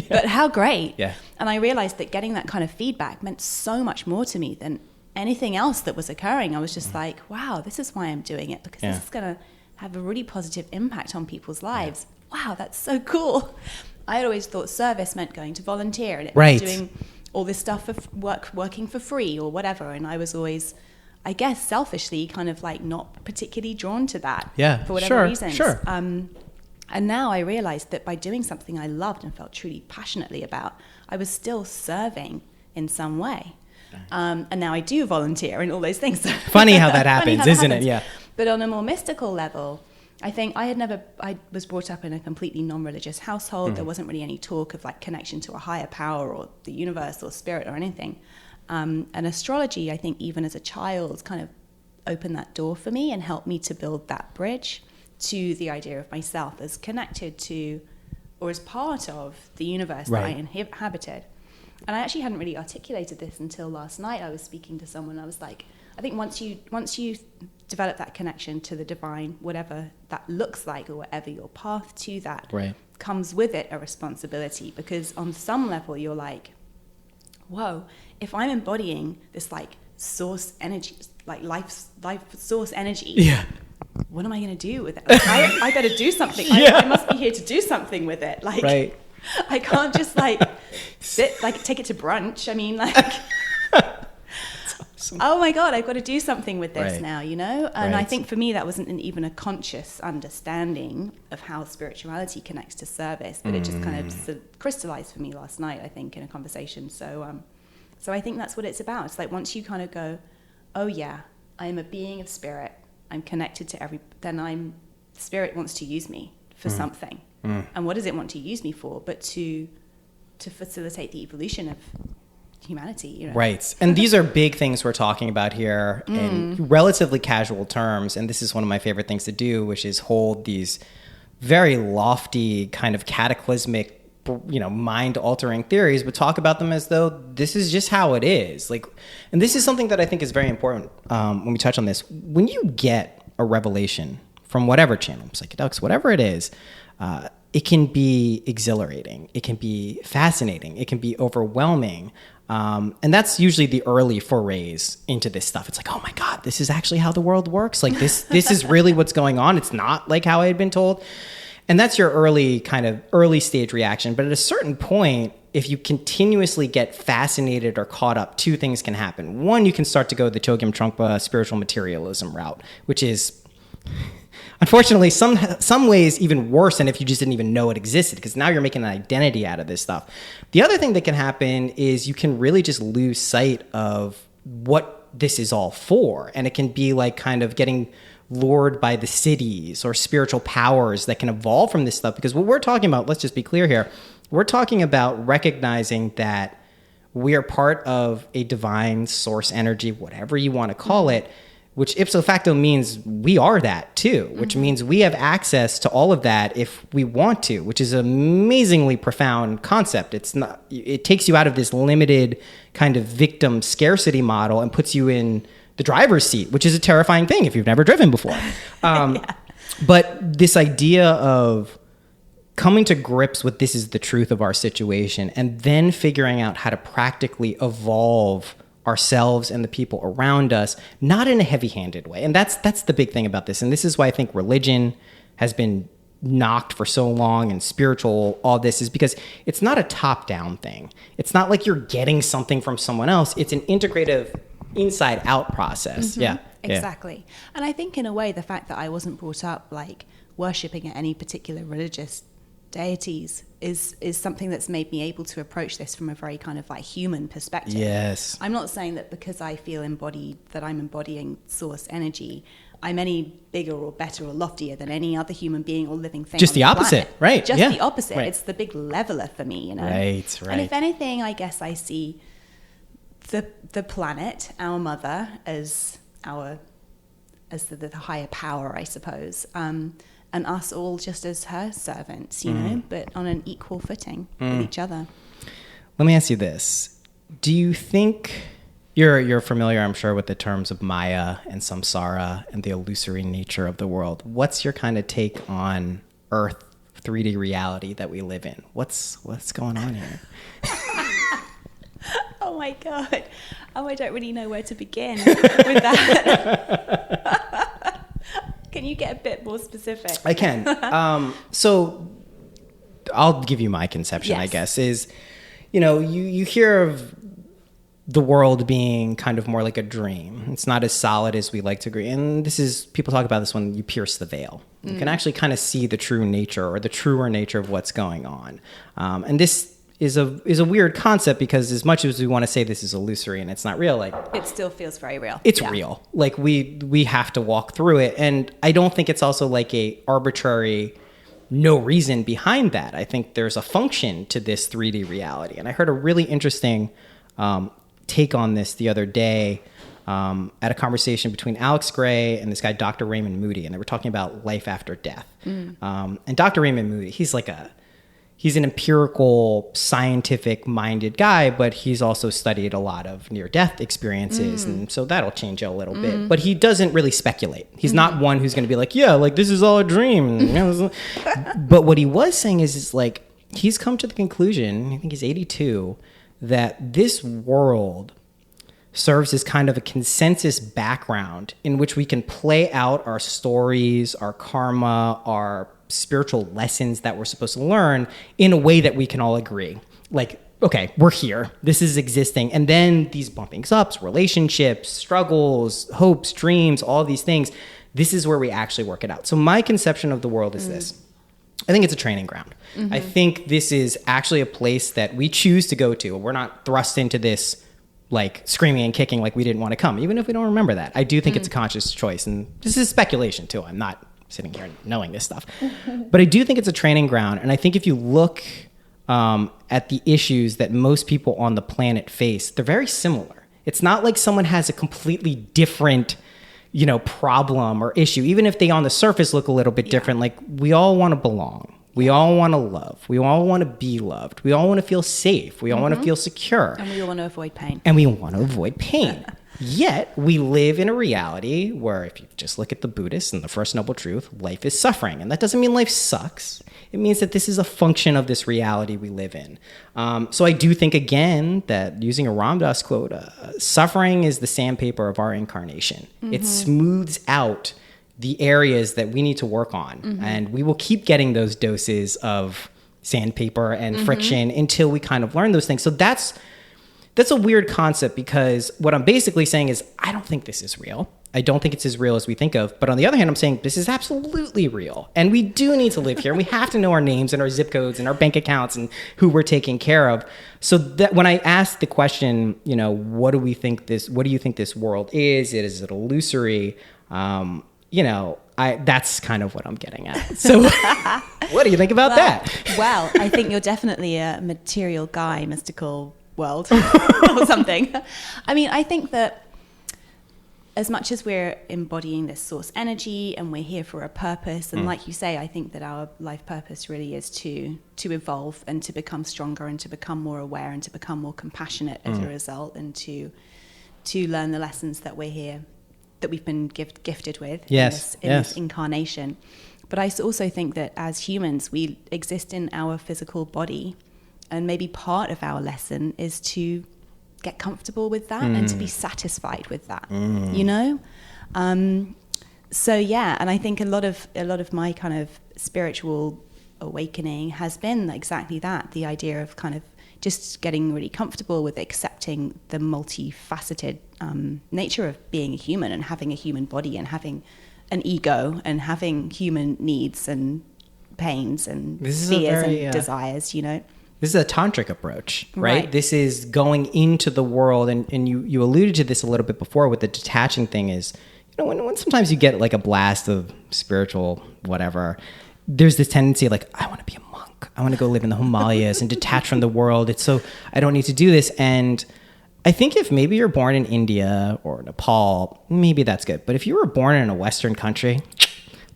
But how great. Yeah. And I realized that getting that kind of feedback meant so much more to me than anything else that was occurring. I was just like, wow, this is why I'm doing it, because this is going to have a really positive impact on people's lives. Wow, that's so cool. I had always thought service meant going to volunteer and it meant doing all this stuff for working for free or whatever. And I was always, I guess, selfishly kind of like not particularly drawn to that for whatever reasons. Sure. And now I realized that by doing something I loved and felt truly passionately about, I was still serving in some way. And now I do volunteer and all those things. Funny how that happens, isn't it? Yeah. But on a more mystical level, I think I was brought up in a completely non-religious household. There wasn't really any talk of like connection to a higher power or the universe or spirit or anything. And astrology, I think even as a child, kind of opened that door for me and helped me to build that bridge to the idea of myself as connected to or as part of the universe that I inhabited. And I actually hadn't really articulated this until last night. I was speaking to someone. I was like, I think once you develop that connection to the divine, whatever that looks like, or whatever your path to that, right, comes with it a responsibility. Because on some level, you're like, whoa, if I'm embodying this like source energy, like life source energy, yeah, what am I going to do with it? Like, I better do something. I must be here to do something with it. Like, right. I can't just like take it to brunch. I mean, like, awesome. Oh my God, I've got to do something with this now, you know? And Right. I think for me, that wasn't even a conscious understanding of how spirituality connects to service, but it just kind of sort of crystallized for me last night, I think, in a conversation. So I think that's what it's about. It's like once you kind of go, oh yeah, I am a being of spirit. I'm connected to then spirit wants to use me for something. And what does it want to use me for? But to facilitate the evolution of humanity, you know? Right. And these are big things we're talking about here in relatively casual terms. And this is one of my favorite things to do, which is hold these very lofty kind of cataclysmic, mind-altering theories, but talk about them as though this is just how it is. Like, and this is something that I think is very important when we touch on this. When you get a revelation from whatever channel, psychedelics, whatever it is, it can be exhilarating. It can be fascinating. It can be overwhelming. And that's usually the early forays into this stuff. It's like, oh my God, this is actually how the world works. Like this is really what's going on. It's not like how I had been told. And that's your early stage reaction. But at a certain point, if you continuously get fascinated or caught up, two things can happen. One, you can start to go the Chogyam Trungpa spiritual materialism route, which is unfortunately some ways even worse than if you just didn't even know it existed, because now you're making an identity out of this stuff. The other thing that can happen is you can really just lose sight of what this is all for. And it can be like kind of getting lured by the cities or spiritual powers that can evolve from this stuff. Because what we're talking about, let's just be clear here, we're talking about recognizing that we are part of a divine source energy, whatever you want to call it, which ipso facto means we are that too, which means we have access to all of that if we want to, which is an amazingly profound concept. It takes you out of this limited kind of victim scarcity model and puts you in the driver's seat, which is a terrifying thing if you've never driven before. But this idea of coming to grips with this is the truth of our situation, and then figuring out how to practically evolve ourselves and the people around us, not in a heavy-handed way. And that's the big thing about this. And this is why I think religion has been knocked for so long, and spiritual, all this is because it's not a top-down thing. It's not like you're getting something from someone else. It's an integrative inside-out process. Yeah. Exactly. And I think in a way, the fact that I wasn't brought up like worshipping at any particular religious deities is something that's made me able to approach this from a very kind of like human perspective. Yes. I'm not saying that because I feel embodied, that I'm embodying source energy, I'm any bigger or better or loftier than any other human being or living thing. Just the opposite, planet. right? Just the opposite. Right. It's the big leveler for me, you know? Right. And if anything, I guess I see the planet, our mother, as the higher power, I suppose, and us all just as her servants, you know, but on an equal footing with each other. Let me ask you this. Do you think you're familiar, I'm sure, with the terms of Maya and Samsara and the illusory nature of the world? What's your kind of take on Earth 3D reality that we live in? What's going on here? Oh my God. Oh, I don't really know where to begin with that. Can you get a bit more specific? I can. So I'll give you my conception, I guess, is, you hear of the world being kind of more like a dream. It's not as solid as we like to agree. And people talk about this when you pierce the veil. You can actually kind of see the true nature or the truer nature of what's going on. And this is a weird concept because as much as we want to say this is illusory and it's not real, like it still feels very real. It's real. Like we have to walk through it. And I don't think it's also like a arbitrary no reason behind that. I think there's a function to this 3D reality. And I heard a really interesting take on this the other day at a conversation between Alex Gray and this guy, Dr. Raymond Moody. And they were talking about life after death. And Dr. Raymond Moody, he's he's an empirical, scientific-minded guy, but he's also studied a lot of near-death experiences, and so that'll change a little bit. But he doesn't really speculate. He's not one who's going to be like, yeah, like, this is all a dream. But what he was saying is like, he's come to the conclusion, I think he's 82, that this world serves as kind of a consensus background in which we can play out our stories, our karma, our spiritual lessons that we're supposed to learn in a way that we can all agree. Like, okay, we're here. This is existing. And then these bumpings ups, relationships, struggles, hopes, dreams, all these things, this is where we actually work it out. So my conception of the world is this. I think it's a training ground. I think this is actually a place that we choose to go to. We're not thrust into this like screaming and kicking like we didn't want to come, even if we don't remember that. I do think it's a conscious choice. And this is speculation too. I'm not sitting here knowing this stuff. But I do think it's a training ground. And I think if you look at the issues that most people on the planet face, they're very similar. It's not like someone has a completely different, you know, problem or issue, even if they on the surface look a little bit different. Like, we all want to belong. We all want to love. We all want to be loved. We all want to feel safe. We all want to feel secure. And we all want to avoid pain. Yet we live in a reality where, if you just look at the Buddhists and the First Noble Truth, life is suffering. And that doesn't mean life sucks. It means that this is a function of this reality we live in. So I do think, again, that using a Ram Dass quote, suffering is the sandpaper of our incarnation. It smooths out the areas that we need to work on. And we will keep getting those doses of sandpaper and friction until we kind of learn those things. So that's a weird concept, because what I'm basically saying is, I don't think this is real. I don't think it's as real as we think of. But on the other hand, I'm saying this is absolutely real. And we do need to live here. We have to know our names and our zip codes and our bank accounts and who we're taking care of. So that when I ask the question, you know, what do you think this world is? Is it illusory? You know, that's kind of what I'm getting at. So what do you think about that? Well, I think you're definitely a material guy, mystical world or something. I mean, I think that as much as we're embodying this source energy and we're here for a purpose, and like you say, I think that our life purpose really is to evolve and to become stronger and to become more aware and to become more compassionate as a result, and to learn the lessons that we're here, that we've been gifted with in this incarnation. But I also think that as humans, we exist in our physical body, and maybe part of our lesson is to get comfortable with that and to be satisfied with that, you know? So yeah, and I think a lot of my kind of spiritual awakening has been exactly that, the idea of kind of just getting really comfortable with accepting the multifaceted nature of being a human and having a human body and having an ego and having human needs and pains and fears and desires, you know? This is a tantric approach, right? This is going into the world, and you alluded to this a little bit before with the detaching thing is, you know, when sometimes you get like a blast of spiritual whatever, there's this tendency like, I want to be a monk. I want to go live in the Himalayas and detach from the world. It's so, I don't need to do this. And I think if maybe you're born in India or Nepal, maybe that's good. But if you were born in a Western country,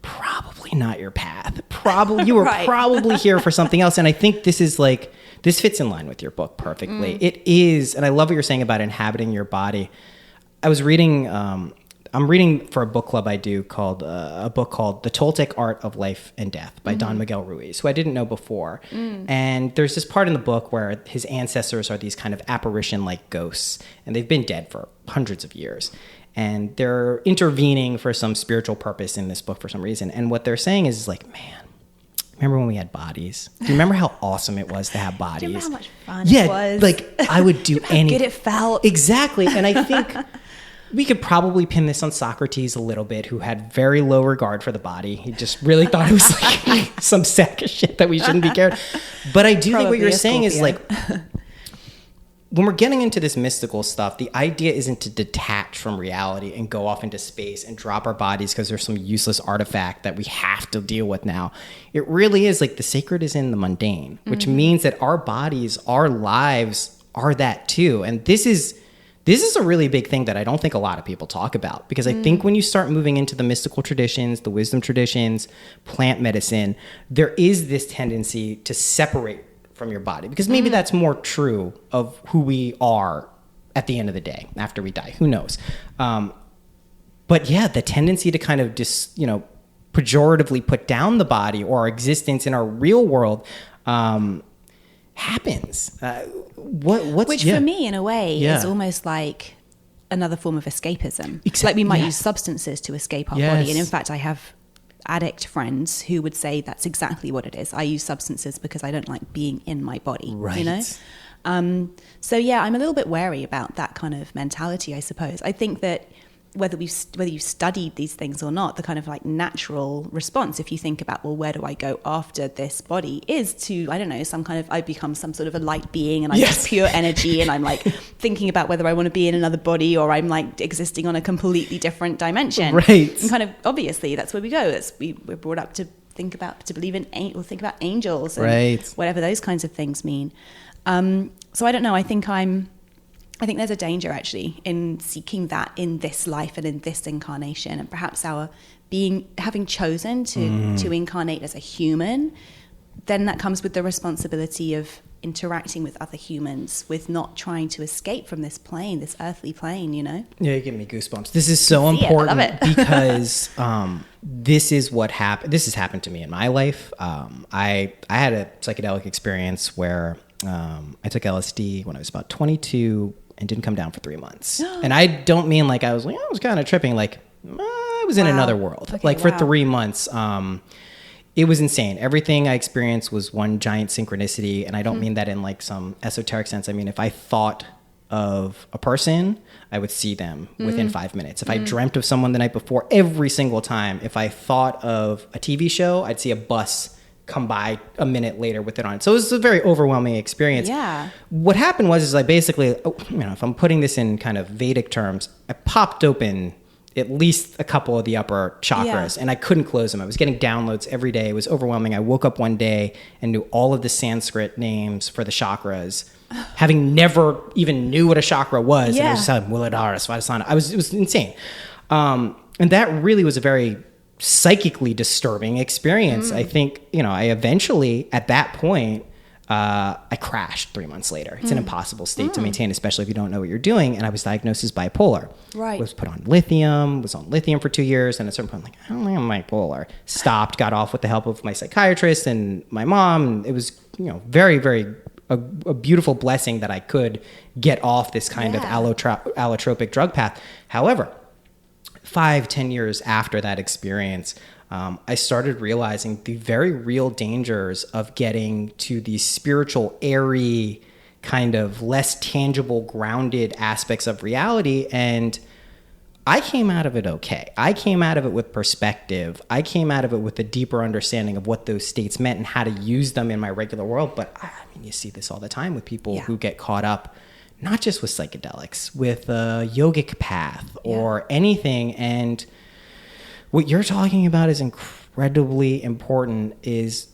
probably not your path. Probably you were probably here for something else. And I think this is like, this fits in line with your book perfectly. It is, and I love what you're saying about inhabiting your body. I was reading, I'm reading for a book club I do called a book called The Toltec Art of Life and Death by Don Miguel Ruiz, who I didn't know before. And there's this part in the book where his ancestors are these kind of apparition-like ghosts, and they've been dead for hundreds of years. And they're intervening for some spiritual purpose in this book for some reason. And what they're saying is like, man, remember when we had bodies? Do you remember how awesome it was to have bodies? Do you remember how much fun it was? Like I would do anything. How good it felt. Exactly. And I think we could probably pin this on Socrates a little bit, who had very low regard for the body. He just really thought it was like some sack of shit that we shouldn't be cared. But I do think what you're saying is like, when we're getting into this mystical stuff, the idea isn't to detach from reality and go off into space and drop our bodies because there's some useless artifact that we have to deal with now. It really is like the sacred is in the mundane, which means that our bodies, our lives are that too. And this is this is a really big thing that I don't think a lot of people talk about, because I think when you start moving into the mystical traditions, the wisdom traditions, plant medicine, there is this tendency to separate from your body, because maybe that's more true of who we are at the end of the day after we die. Who knows? But yeah, the tendency to kind of just, pejoratively put down the body or our existence in our real world happens. Which for me, in a way, is almost like another form of escapism. Like we might use substances to escape our body. And in fact, I have addict friends who would say that's exactly what it is. I use substances because I don't like being in my body, So yeah, I'm a little bit wary about that kind of mentality, I suppose. I think that whether you've studied these things or not, the kind of like natural response, if you think about, well, where do I go after this body, is to, I don't know, I become some sort of a light being, and I'm just pure energy, and I'm like thinking about whether I want to be in another body or I'm like existing on a completely different dimension. Right. And kind of obviously that's where we go. We're brought up to believe in or think about angels and whatever those kinds of things mean. So I don't know. I think there's a danger actually in seeking that in this life and in this incarnation, and perhaps having chosen to incarnate as a human, then that comes with the responsibility of interacting with other humans, with not trying to escape from this plane, this earthly plane, Yeah, you give me goosebumps. This is so important. I love it. Because this is what happened. This has happened to me in my life. I had a psychedelic experience where I took LSD when I was about 22 and didn't come down for 3 months. And I don't mean like I was kind of tripping, like I was in another world. For 3 months. It was insane. Everything I experienced was one giant synchronicity. And I don't mean that in like some esoteric sense. I mean, if I thought of a person, I would see them within 5 minutes. If I dreamt of someone the night before, every single time. If I thought of a TV show, I'd see a bus come by a minute later with it on. So it was a very overwhelming experience. Yeah. What happened was I basically, if I'm putting this in kind of Vedic terms, I popped open at least a couple of the upper chakras and I couldn't close them. I was getting downloads every day. It was overwhelming. I woke up one day and knew all of the Sanskrit names for the chakras, having never even knew what a chakra was. And I was just like, Muladhara, Svadhisthana. It was insane. And that really was a very psychically disturbing experience. I think, I eventually, at that point, I crashed 3 months later. It's an impossible state to maintain, especially if you don't know what you're doing. And I was diagnosed as bipolar. Right. Was put on lithium, was on lithium for 2 years. And at a certain point, I'm like, I don't think I'm bipolar. Stopped, got off with the help of my psychiatrist and my mom. It was, very, very a beautiful blessing that I could get off this kind of allotropic drug path. However, 5-10 years after that experience, I started realizing the very real dangers of getting to these spiritual, airy, kind of less tangible, grounded aspects of reality. And I came out of it okay. I came out of it with perspective. I came out of it with a deeper understanding of what those states meant and how to use them in my regular world. But I mean, you see this all the time with people who get caught up, not just with psychedelics, with a yogic path or anything. And what you're talking about is incredibly important, is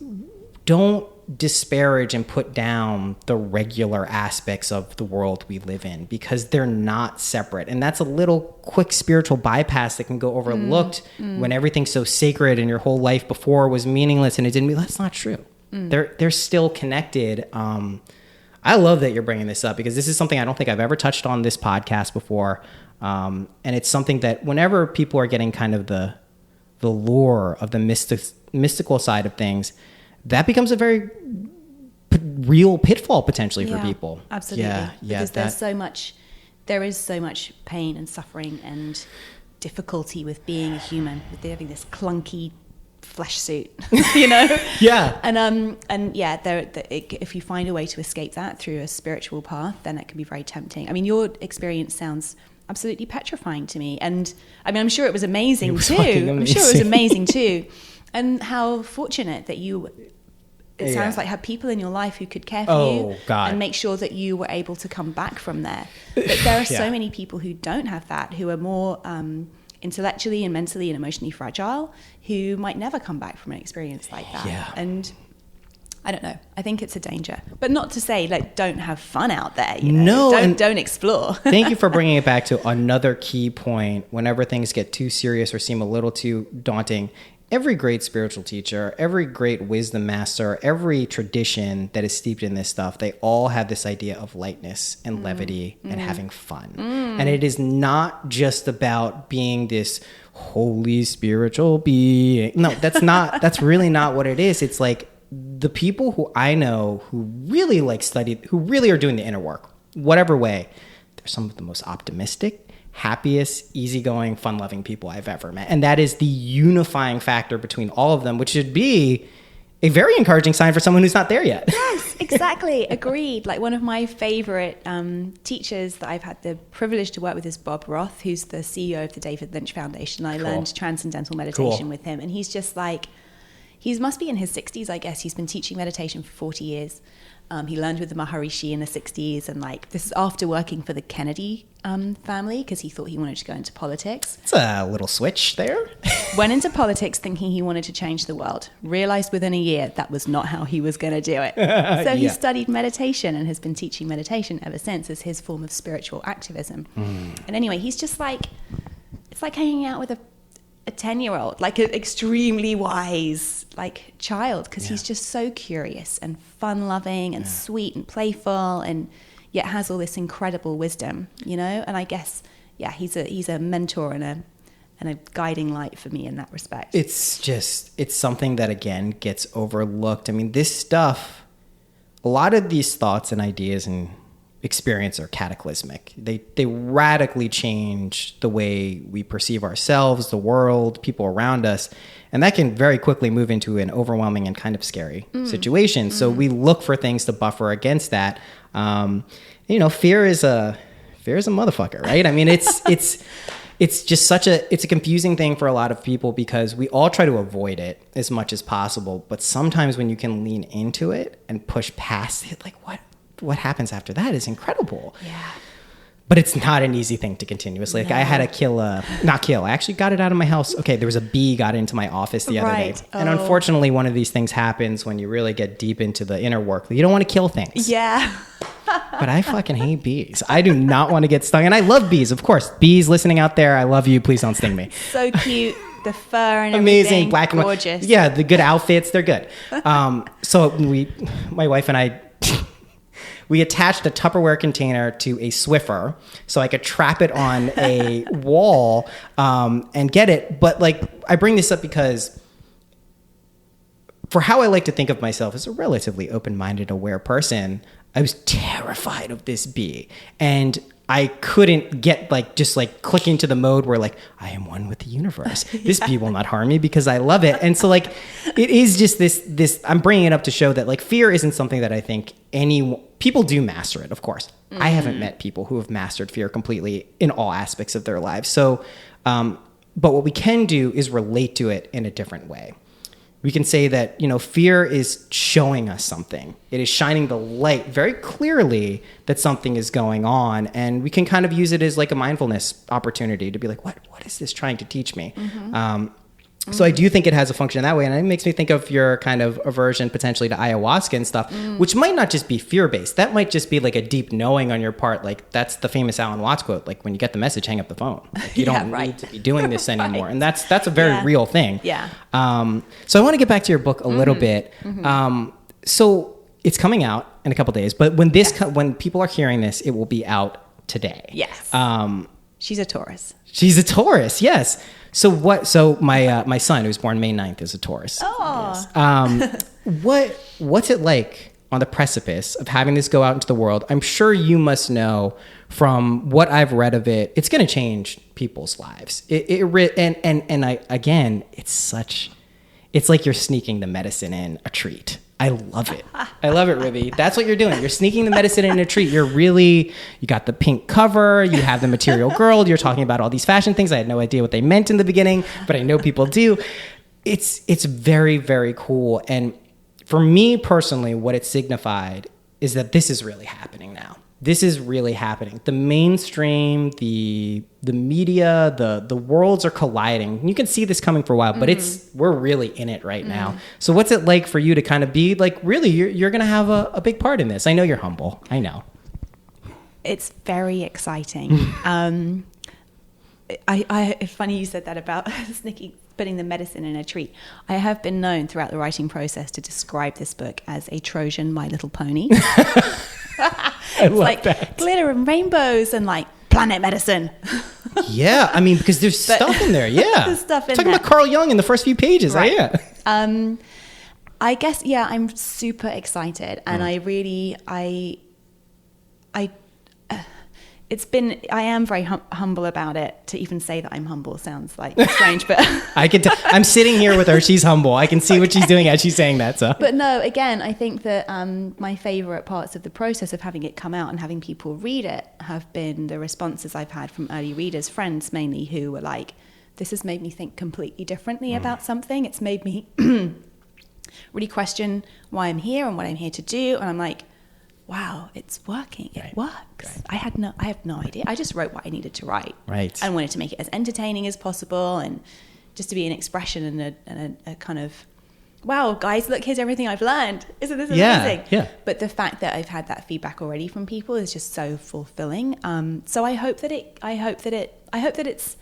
don't disparage and put down the regular aspects of the world we live in, because they're not separate. And that's a little quick spiritual bypass that can go overlooked when everything's so sacred and your whole life before was meaningless and it didn't mean. That's not true. They're still connected. I love that you're bringing this up, because this is something I don't think I've ever touched on this podcast before. And it's something that whenever people are getting kind of the lure of the mystical side of things, that becomes a very real pitfall potentially for people. Absolutely. Because there is so much pain and suffering and difficulty with being a human, with having this clunky flesh suit, if you find a way to escape that through a spiritual path, then it can be very tempting. I mean, your experience sounds absolutely petrifying to me, and I mean, I'm sure it was amazing too. I'm sure it was amazing too. And how fortunate that it sounds like, had people in your life who could care for you and make sure that you were able to come back from there. But there are so many people who don't have that, who are more intellectually and mentally and emotionally fragile, who might never come back from an experience like that. And I don't know. I think it's a danger, but not to say like don't have fun out there. Don't explore. Thank you for bringing it back to another key point. Whenever things get too serious or seem a little too daunting, every great spiritual teacher, every great wisdom master, every tradition that is steeped in this stuff, they all have this idea of lightness and levity and having fun. And it is not just about being this holy spiritual being. No, that's really not what it is. It's like the people who I know who really who really are doing the inner work, whatever way, they're some of the most optimistic, happiest, easygoing, fun-loving people I've ever met. And that is the unifying factor between all of them, which should be a very encouraging sign for someone who's not there yet. Yes, exactly. Agreed. Like one of my favorite teachers that I've had the privilege to work with is Bob Roth, who's the CEO of the David Lynch Foundation. I learned transcendental meditation with him. And he's just like, he must be in his 60s, I guess. He's been teaching meditation for 40 years. He learned with the Maharishi in the 60s. And like, this is after working for the Kennedy family because he thought he wanted to go into politics. It's a little switch there. Went into politics thinking he wanted to change the world. Realized within a year that was not how he was going to do it. So he studied meditation and has been teaching meditation ever since as his form of spiritual activism. And anyway, he's just like, it's like hanging out with a 10-year-old, like an extremely wise like child, because he's just so curious and fun-loving and sweet and playful, and yet has all this incredible wisdom, you know. And I guess he's a mentor and a guiding light for me in that respect. It's something that again gets overlooked. I mean, this stuff, a lot of these thoughts and ideas and experience are cataclysmic. They radically change the way we perceive ourselves, the world, people around us, and that can very quickly move into an overwhelming and kind of scary situation. So we look for things to buffer against that. Fear is a motherfucker, right? I mean, it's just it's a confusing thing for a lot of people because we all try to avoid it as much as possible. But sometimes when you can lean into it and push past it, like what happens after that is incredible. Yeah. But it's not an easy thing to continuously. Like I had to I actually got it out of my house. Okay, there was a bee got into my office the other day. And unfortunately, one of these things happens when you really get deep into the inner work. You don't want to kill things. Yeah. But I fucking hate bees. I do not want to get stung. And I love bees, of course. Bees listening out there, I love you. Please don't sting me. So cute. The fur and amazing, everything. Black and gorgeous. White. Yeah, the good outfits, they're good. So my wife and I, we attached a Tupperware container to a Swiffer so I could trap it on a wall and get it. But like, I bring this up because for how I like to think of myself as a relatively open-minded, aware person, I was terrified of this bee. And I couldn't get click into the mode where like, I am one with the universe. This bee will not harm me because I love it. And so like, it is just this, I'm bringing it up to show that like fear isn't something that I think people do master it, of course. I haven't met people who have mastered fear completely in all aspects of their lives. So, but what we can do is relate to it in a different way. We can say that, fear is showing us something. It is shining the light very clearly that something is going on. And we can kind of use it as like a mindfulness opportunity to be like, what is this trying to teach me? So I do think it has a function in that way. And it makes me think of your kind of aversion potentially to ayahuasca and stuff, which might not just be fear-based. That might just be like a deep knowing on your part. Like that's the famous Alan Watts quote, like when you get the message, hang up the phone. Like, you don't need to be doing this anymore. And that's a very real thing. Yeah. So I want to get back to your book a little bit. So it's coming out in a couple days, but when when people are hearing this, it will be out today. Yes. She's a Taurus. She's a Taurus, yes. So my son, who's born May 9th, is a Taurus. Oh. Yes. What's it like on the precipice of having this go out into the world? I'm sure you must know from what I've read of it, it's going to change people's lives. It's like you're sneaking the medicine in a treat. I love it. I love it, Ruby. That's what you're doing. You're sneaking the medicine in a treat. You got the pink cover. You have the Material Girl. You're talking about all these fashion things. I had no idea what they meant in the beginning, but I know people do. It's very, very cool. And for me personally, what it signified is that this is really happening now. this is really happening. The mainstream, the media, the worlds are colliding. And you can see this coming for a while, but we're really in it right now. So what's it like for you to kind of be like, really, you're going to have a big part in this? I know you're humble. I know. It's very exciting. It's funny you said that about Snicky putting the medicine in a treat. I have been known throughout the writing process to describe this book as a Trojan My Little Pony. I love like that. Glitter and rainbows and like planet medicine. Yeah, I mean, because there's stuff in there. Yeah, there's stuff in talking there. about Carl Jung in the first few pages. Right. Yeah. I guess I'm super excited, and I am very humble about it. To even say that I'm humble sounds like strange, but I'm sitting here with her. She's humble. I can see what she's doing as she's saying that. So, but no, again, I think that my favorite parts of the process of having it come out and having people read it have been the responses I've had from early readers, friends mainly, who were like, "This has made me think completely differently about something. It's made me really question why I'm here and what I'm here to do." And I'm like, wow, it's working. It works. Right. I have no idea. I just wrote what I needed to write. Right. I wanted to make it as entertaining as possible and just to be an expression and a kind of, wow, guys, look, here's everything I've learned. Isn't this amazing? Yeah. But the fact that I've had that feedback already from people is just so fulfilling. So I hope that it's,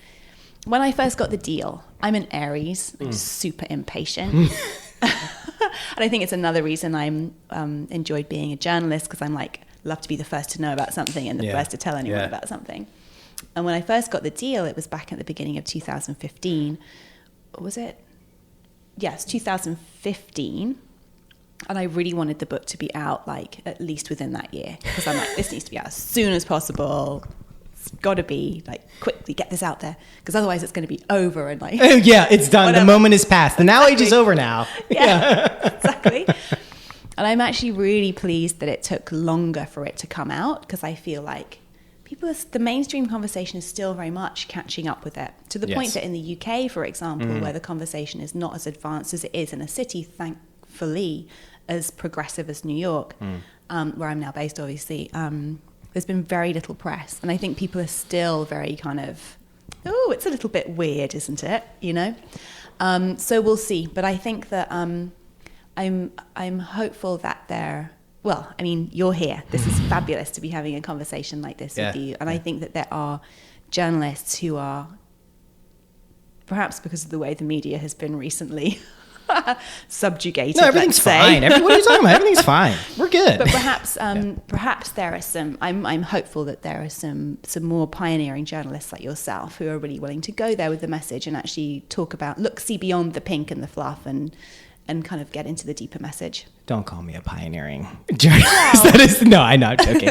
when I first got the deal, I'm an Aries, I'm super impatient. And I think it's another reason I'm enjoyed being a journalist, because I'm like, love to be the first to know about something and the first to tell anyone about something. And when I first got the deal, it was back at the beginning of 2015. Was it? Yes, 2015. And I really wanted the book to be out like at least within that year, because I'm like, this needs to be out as soon as possible. It's got to be like, quickly get this out there, because otherwise it's going to be over and like, oh yeah, it's done. Whatever. The moment is past. The now age is over now. Yeah. Exactly. And I'm actually really pleased that it took longer for it to come out, because I feel like the mainstream conversation is still very much catching up with it, to the point that in the UK, for example, where the conversation is not as advanced as it is in a city, thankfully, as progressive as New York, where I'm now based, obviously, there's been very little press. And I think people are still very kind of, oh, it's a little bit weird, isn't it? You know? So we'll see. But I think that I'm hopeful that well, I mean, you're here. This is fabulous to be having a conversation like this with you. And I think that there are journalists who are, perhaps because of the way the media has been recently subjugated. No, everything's fine. What are you talking about? Everything's fine. We're good. But perhaps there are some. I'm hopeful that there are some more pioneering journalists like yourself who are really willing to go there with the message and actually talk about, see beyond the pink and the fluff and kind of get into the deeper message. Don't call me a pioneering journalist. No, I'm not joking.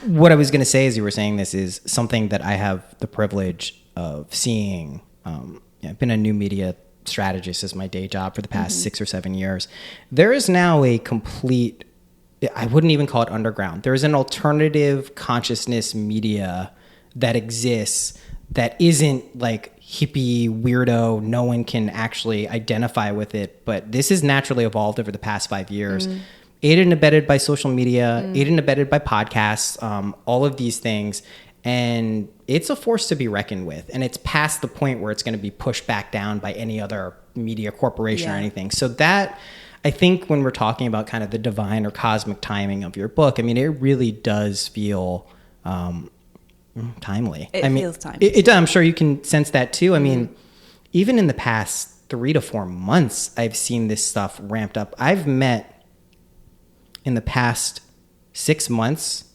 What I was going to say as you were saying this is something that I have the privilege of seeing. I've been a new media strategist as my day job for the past 6 or 7 years. There is now a complete, I wouldn't even call it underground. There is an alternative consciousness media that exists that isn't like hippie, weirdo, no one can actually identify with it, but this has naturally evolved over the past 5 years. Aided and abetted by social media, aided and abetted by podcasts, all of these things. And it's a force to be reckoned with. And it's past the point where it's going to be pushed back down by any other media corporation or anything. So that, I think when we're talking about kind of the divine or cosmic timing of your book, I mean, it really does feel timely. It feels timely. It does. I'm sure you can sense that too. I mean, even in the past 3 to 4 months, I've seen this stuff ramped up. I've met in the past 6 months,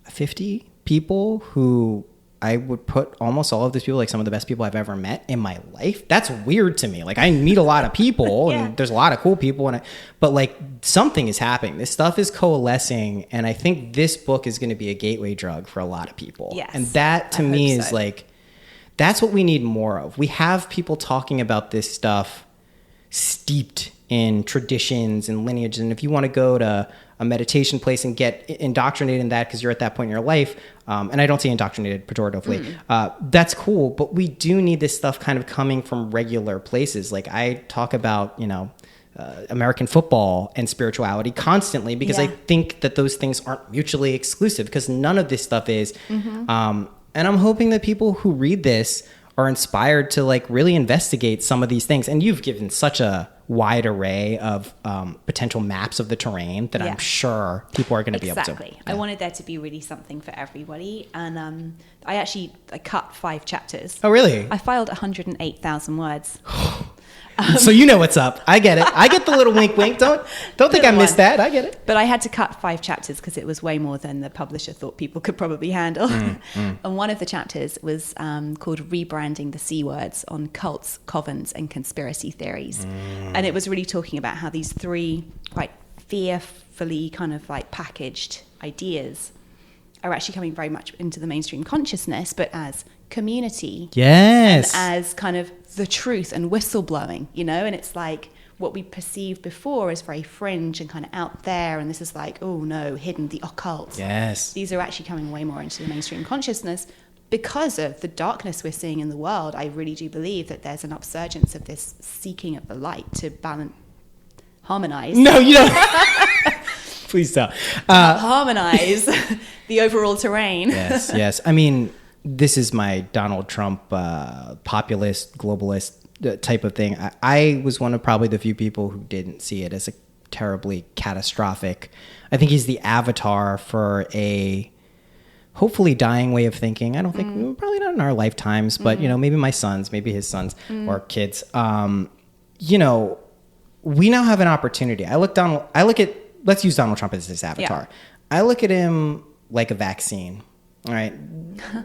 50 people who I would put almost all of these people like some of the best people I've ever met in my life. That's weird to me. Like, I meet a lot of people and there's a lot of cool people, but like something is happening. This stuff is coalescing, and I think this book is going to be a gateway drug for a lot of people. Yes, and that to me is like, that's what we need more of. We have people talking about this stuff steeped in traditions and lineage, and if you want to go to a meditation place and get indoctrinated in that because you're at that point in your life, and I don't say indoctrinated pejoratively, that's cool, but we do need this stuff kind of coming from regular places. Like I talk about, American football and spirituality constantly, because I think that those things aren't mutually exclusive, because none of this stuff is. And I'm hoping that people who read this are inspired to like really investigate some of these things. And you've given such a wide array of potential maps of the terrain that I'm sure people are going to be able to. Exactly. I wanted there to be really something for everybody. And I cut 5 chapters. Oh, really? I filed 108,000 words. So you know what's up. I get it. I get the little wink wink. Don't think I missed that. I get it. But I had to cut 5 chapters because it was way more than the publisher thought people could probably handle. And one of the chapters was called Rebranding the C Words on Cults, Covens and Conspiracy Theories. And it was really talking about how these 3 quite fearfully kind of like packaged ideas are actually coming very much into the mainstream consciousness, but as community. Yes. And as kind of the truth and whistleblowing, and it's like what we perceived before as very fringe and kind of out there, and this is like, oh no, hidden, the occult. Yes. These are actually coming way more into the mainstream consciousness because of the darkness we're seeing in the world. I really do believe that there's an upsurgence of this seeking of the light to harmonize. No, you don't. Please don't. Harmonize the overall terrain. Yes. I mean, this is my Donald Trump populist, globalist type of thing. I was one of probably the few people who didn't see it as a terribly catastrophic. I think he's the avatar for a hopefully dying way of thinking. I don't think, probably not in our lifetimes, but, maybe my sons, maybe his sons or kids. We now have an opportunity. Let's use Donald Trump as his avatar. Yeah. I look at him like a vaccine. All right.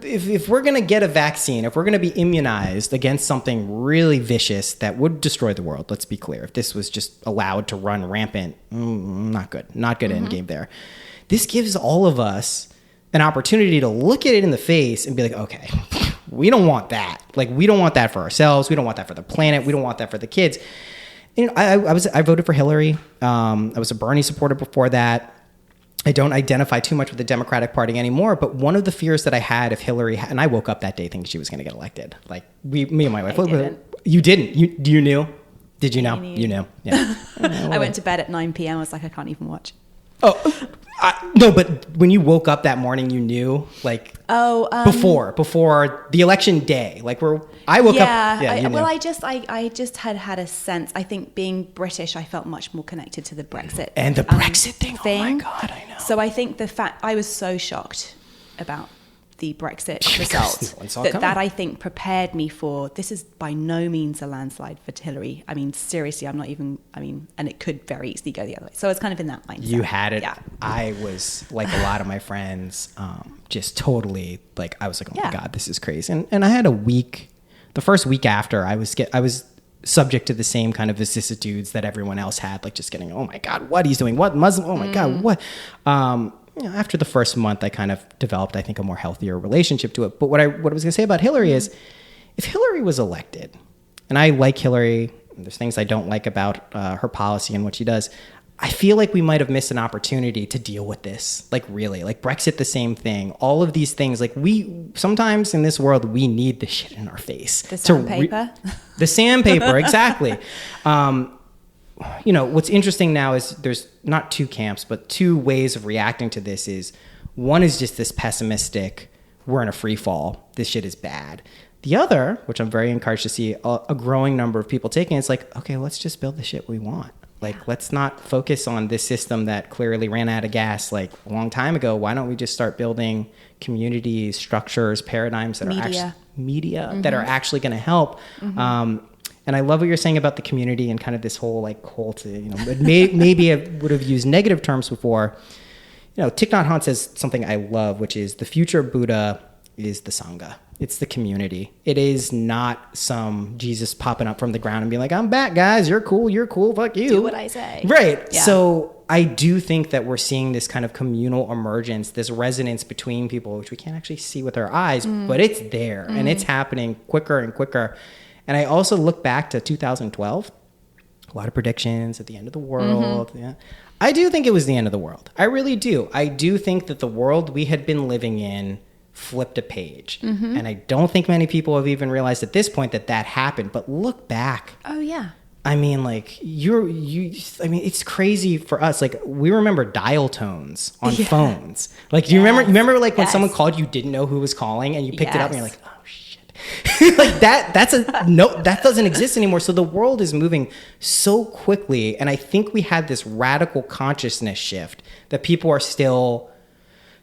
If we're going to get a vaccine, if we're going to be immunized against something really vicious that would destroy the world, let's be clear. If this was just allowed to run rampant, not good end game there. This gives all of us an opportunity to look at it in the face and be like, okay, we don't want that. Like, we don't want that for ourselves. We don't want that for the planet. We don't want that for the kids. I voted for Hillary. I was a Bernie supporter before that. I don't identify too much with the Democratic Party anymore, but one of the fears that I had if Hillary, and I woke up that day thinking she was going to get elected. Like, me and my wife. You didn't? You knew? Did you know? You knew. Yeah. I went to bed at 9 p.m. I was like, I can't even watch. Oh, no, but when you woke up that morning, you knew, like, before the election day, like I woke up. Yeah, I just had a sense. I think being British, I felt much more connected to the Brexit and the Brexit thing. Oh my God, I know. So I think the fact I was so shocked about the Brexit results that I think prepared me for, this is by no means a landslide for Hillary. I mean, seriously, and it could very easily go the other way. So I was kind of in that mindset. You had it. Yeah. I was like a lot of my friends, just totally like, I was like, oh my God, this is crazy. And I had the first week after I was subject to the same kind of vicissitudes that everyone else had, like just getting, oh my God, what he's doing, what Muslim, oh my God, what, after the first month, I kind of developed, I think, a more healthier relationship to it. But what I was going to say about Hillary is, if Hillary was elected, and I like Hillary, there's things I don't like about her policy and what she does, I feel like we might have missed an opportunity to deal with this. Like, really, like Brexit, the same thing. All of these things, like sometimes in this world, we need the shit in our face. The sandpaper? The sandpaper, exactly. What's interesting now is there's not 2 camps, but 2 ways of reacting to this is, one is just this pessimistic, we're in a free fall, this shit is bad. The other, which I'm very encouraged to see a growing number of people taking, it's like, okay, let's just build the shit we want. Like, let's not focus on this system that clearly ran out of gas like a long time ago. Why don't we just start building communities, structures, paradigms that that are actually going to help? And I love what you're saying about the community and kind of this whole like cult, maybe I would have used negative terms before. Thich Nhat Hanh says something I love, which is the future Buddha is the Sangha. It's the community. It is not some Jesus popping up from the ground and being like, I'm back, guys. You're cool. Fuck you. Do what I say. Right. Yeah. So I do think that we're seeing this kind of communal emergence, this resonance between people, which we can't actually see with our eyes, but it's there and it's happening quicker and quicker. And I also look back to 2012, a lot of predictions at the end of the world. Yeah. I do think it was the end of the world. I really do. I do think that the world we had been living in flipped a page. And I don't think many people have even realized at this point that happened. But look back. Oh, yeah. I mean, like I mean, it's crazy for us. Like, we remember dial tones on phones. Like, do you remember like when someone called, you didn't know who was calling and you picked it up and you're like, oh shit. Like that doesn't exist anymore. So the world is moving so quickly. And I think we had this radical consciousness shift that people are still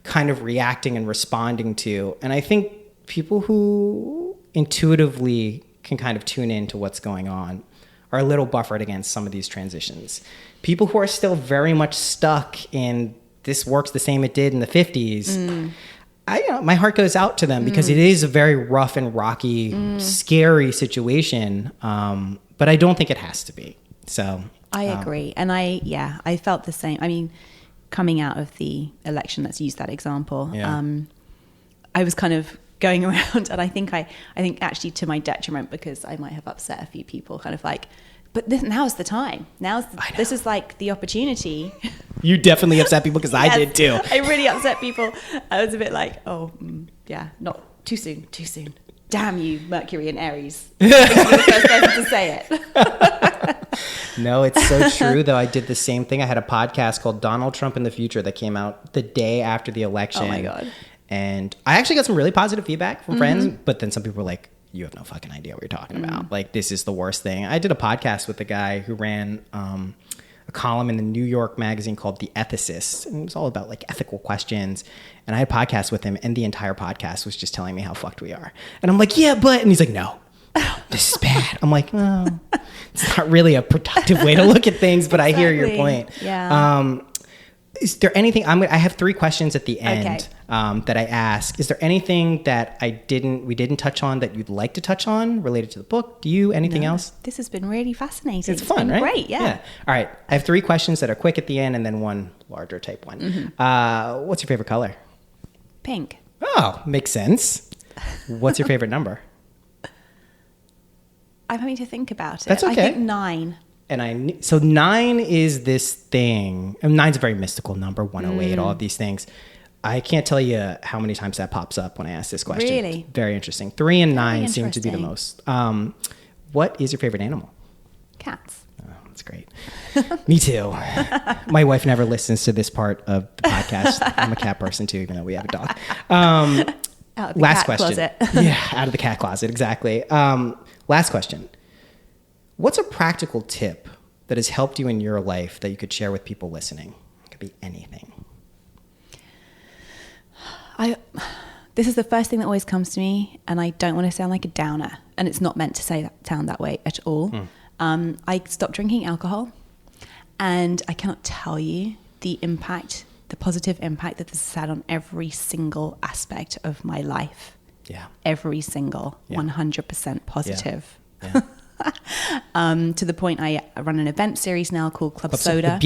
kind of reacting and responding to. And I think people who intuitively can kind of tune into what's going on are a little buffered against some of these transitions. People who are still very much stuck in this works the same it did in the 50s, my heart goes out to them because it is a very rough and rocky, scary situation. But I don't think it has to be. So I agree. And I felt the same. I mean, coming out of the election, let's use that example. I was kind of going around, and I think actually to my detriment, because I might have upset a few people, kind of like, but now's the time. This is like the opportunity. You definitely upset people, because I did too. I really upset people. I was a bit like, not too soon. Damn you, Mercury and Aries. You're the first person to say it. No, it's so true, though. I did the same thing. I had a podcast called Donald Trump in the Future that came out the day after the election. Oh my God. And I actually got some really positive feedback from friends, but then some people were like, you have no fucking idea what you're talking about. Like, this is the worst thing. I did a podcast with a guy who ran a column in the New York magazine called The Ethicist. And it was all about like ethical questions. And I had a podcast with him, and the entire podcast was just telling me how fucked we are. And I'm like, yeah, but, and he's like, no, this is bad. I'm like, oh, it's not really a productive way to look at things, but exactly. I hear your point. Yeah. Is there anything, I have 3 questions at the end that I ask. Is there anything that we didn't touch on that you'd like to touch on related to the book? Do you, anything else? This has been really fascinating. It's fun, been right? Great, yeah. All right. I have 3 questions that are quick at the end, and then one larger type one. What's your favorite color? Pink. Oh, makes sense. What's your favorite number? I'm having to think about it. That's okay. I think 9. And so 9 is this thing. And 9's a very mystical number, 108, all of these things. I can't tell you how many times that pops up when I ask this question. Really? It's very interesting. 3 and 9 seem to be the most. What is your favorite animal? Cats. Oh, that's great. Me too. My wife never listens to this part of the podcast. I'm a cat person too, even though we have a dog. Out of the last cat question. closet. Yeah, out of the cat closet, exactly. Last question. What's a practical tip that has helped you in your life that you could share with people listening? It could be anything. This is the first thing that always comes to me, and I don't want to sound like a downer, and it's not meant to sound that way at all. I stopped drinking alcohol, and I cannot tell you the positive impact that this has had on every single aspect of my life. Yeah. Every single 100% positive. Yeah. To the point I run an event series now called Club Soda.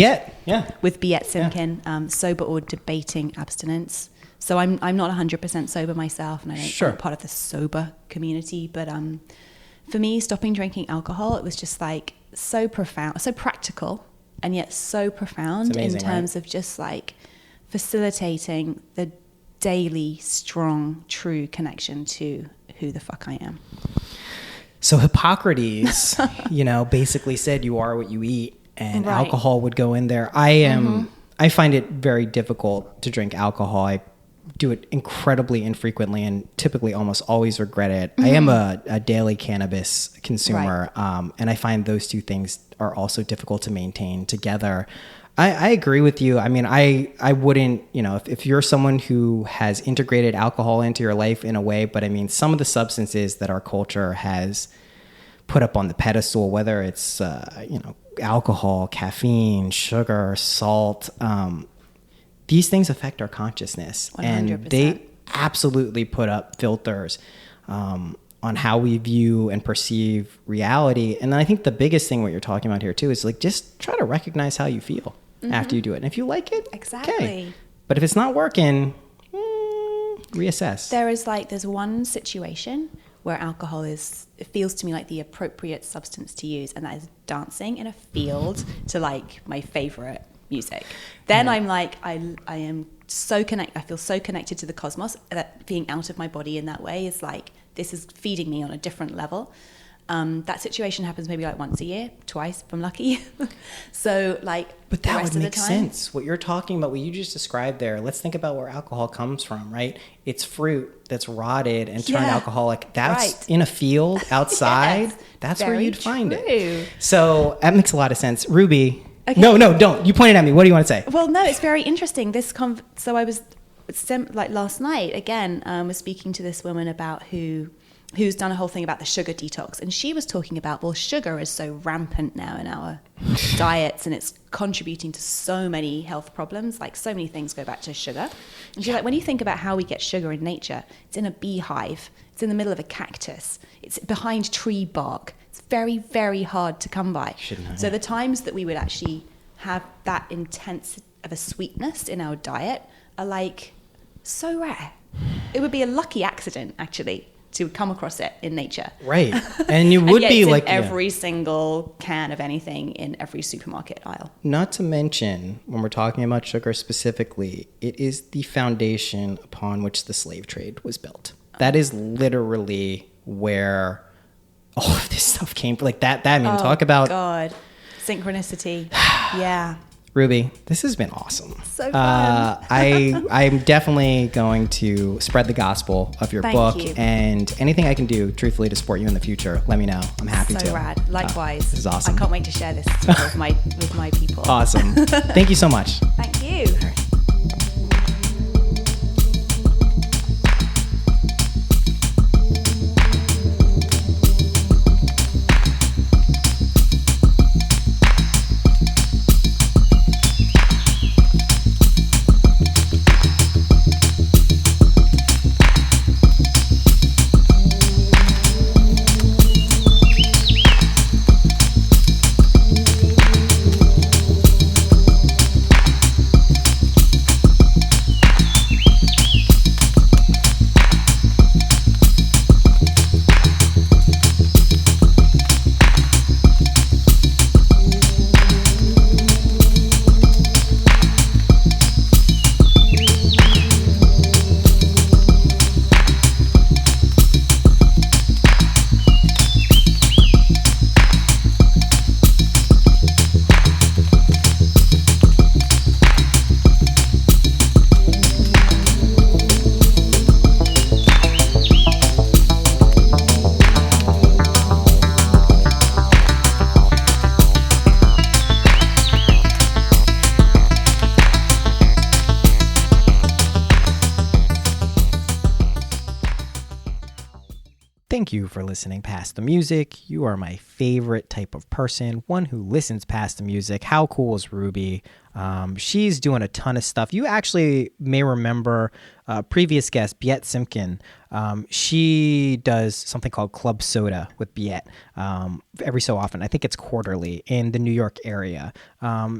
With Biet Simkin, sober or debating abstinence. So I'm not 100% sober myself, and I don't I'm part of the sober community. But for me, stopping drinking alcohol, it was just like so profound, so practical, and yet so profound amazing, in terms of just like facilitating the daily, strong, true connection to who the fuck I am. So Hippocrates, basically said you are what you eat, and alcohol would go in there. I find it very difficult to drink alcohol. I do it incredibly infrequently and typically almost always regret it. I am a daily cannabis consumer, and I find those two things are also difficult to maintain together. I agree with you. I mean, I wouldn't, if you're someone who has integrated alcohol into your life in a way, but I mean, some of the substances that our culture has put up on the pedestal, whether it's, alcohol, caffeine, sugar, salt, these things affect our consciousness. 100%. And they absolutely put up filters on how we view and perceive reality. And then I think the biggest thing what you're talking about here too is like, just try to recognize how you feel after you do it. And if you like it, okay. But if it's not working, reassess. There's one situation where alcohol it feels to me like the appropriate substance to use, and that is dancing in a field to like my favorite music. Then I'm like, I am so connected. I feel so connected to the cosmos that being out of my body in that way is like, this is feeding me on a different level. That situation happens maybe like once a year, twice if I'm lucky. So like, but the that rest would of make the time, sense. What you're talking about, what you just described there, let's think about where alcohol comes from, right? It's fruit that's rotted and turned alcoholic. That's right. in a field outside. Yes, that's where very you'd find true. it. So that makes a lot of sense. Ruby. Okay. No, don't. You pointed at me. What do you want to say? Well, no, it's very interesting. So I was like last night again, was speaking to this woman about who's done a whole thing about the sugar detox, and she was talking about, well, sugar is so rampant now in our diets, and it's contributing to so many health problems. Like, so many things go back to sugar. And she's like, when you think about how we get sugar in nature, it's in a beehive, it's in the middle of a cactus, it's behind tree bark. It's very, very hard to come by. So the times that we would actually have that intense of a sweetness in our diet are like so rare. It would be a lucky accident, actually, to come across it in nature. Right. And you would and be it's like in every single can of anything in every supermarket aisle. Not to mention, when we're talking about sugar specifically, it is the foundation upon which the slave trade was built. That is literally where all of this stuff came from. Like that I mean, talk about God. Synchronicity. Yeah. Ruby, this has been awesome. So fun. I'm definitely going to spread the gospel of your Thank book, you. and anything I can do, truthfully, to support you in the future, let me know. I'm happy to. So rad. Likewise. This is awesome. I can't wait to share this with my people. Awesome. Thank you so much. Thank you. Thank you for listening past the music. You are my favorite type of person, one who listens past the music. How cool is Ruby? She's doing a ton of stuff. You actually may remember previous guest, Biet Simpkin. She does something called Club Soda with Biet every so often. I think it's quarterly in the New York area.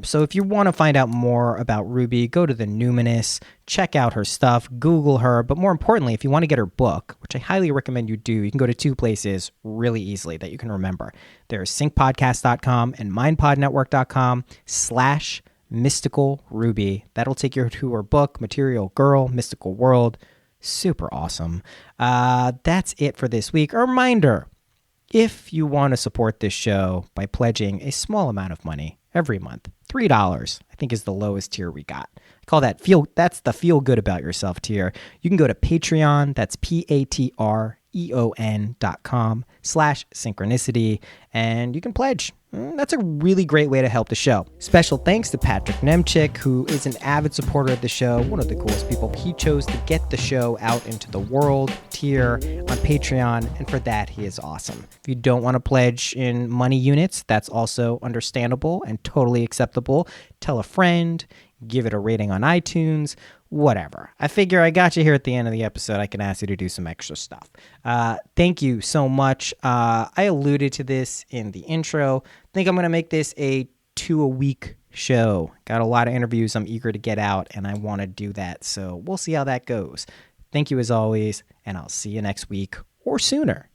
So if you want to find out more about Ruby, go to the Numinous, check out her stuff, Google her. But more importantly, if you want to get her book, which I highly recommend you do, you can go to two places really easily that you can remember. There's syncpodcast.com and mindpodnetwork.com/Mystical Ruby. That'll take you to her book, Material Girl, Mystical World. Super awesome. That's it for this week. A reminder, if you want to support this show by pledging a small amount of money every month, $3, I think is the lowest tier we got. I call that that's the feel good about yourself tier. You can go to Patreon, that's patreon.com/synchronicity, and you can pledge. That's a really great way to help the show. Special thanks to Patrick Nemchik, who is an avid supporter of the show, one of the coolest people. He chose to get the show out into the world tier on Patreon, and for that, he is awesome. If you don't want to pledge in money units, that's also understandable and totally acceptable. Tell a friend, give it a rating on iTunes, whatever. I figure I got you here at the end of the episode. I can ask you to do some extra stuff. Thank you so much. I alluded to this in the intro. I think I'm going to make this a 2-a-week show. Got a lot of interviews I'm eager to get out, and I want to do that. So we'll see how that goes. Thank you as always, and I'll see you next week or sooner.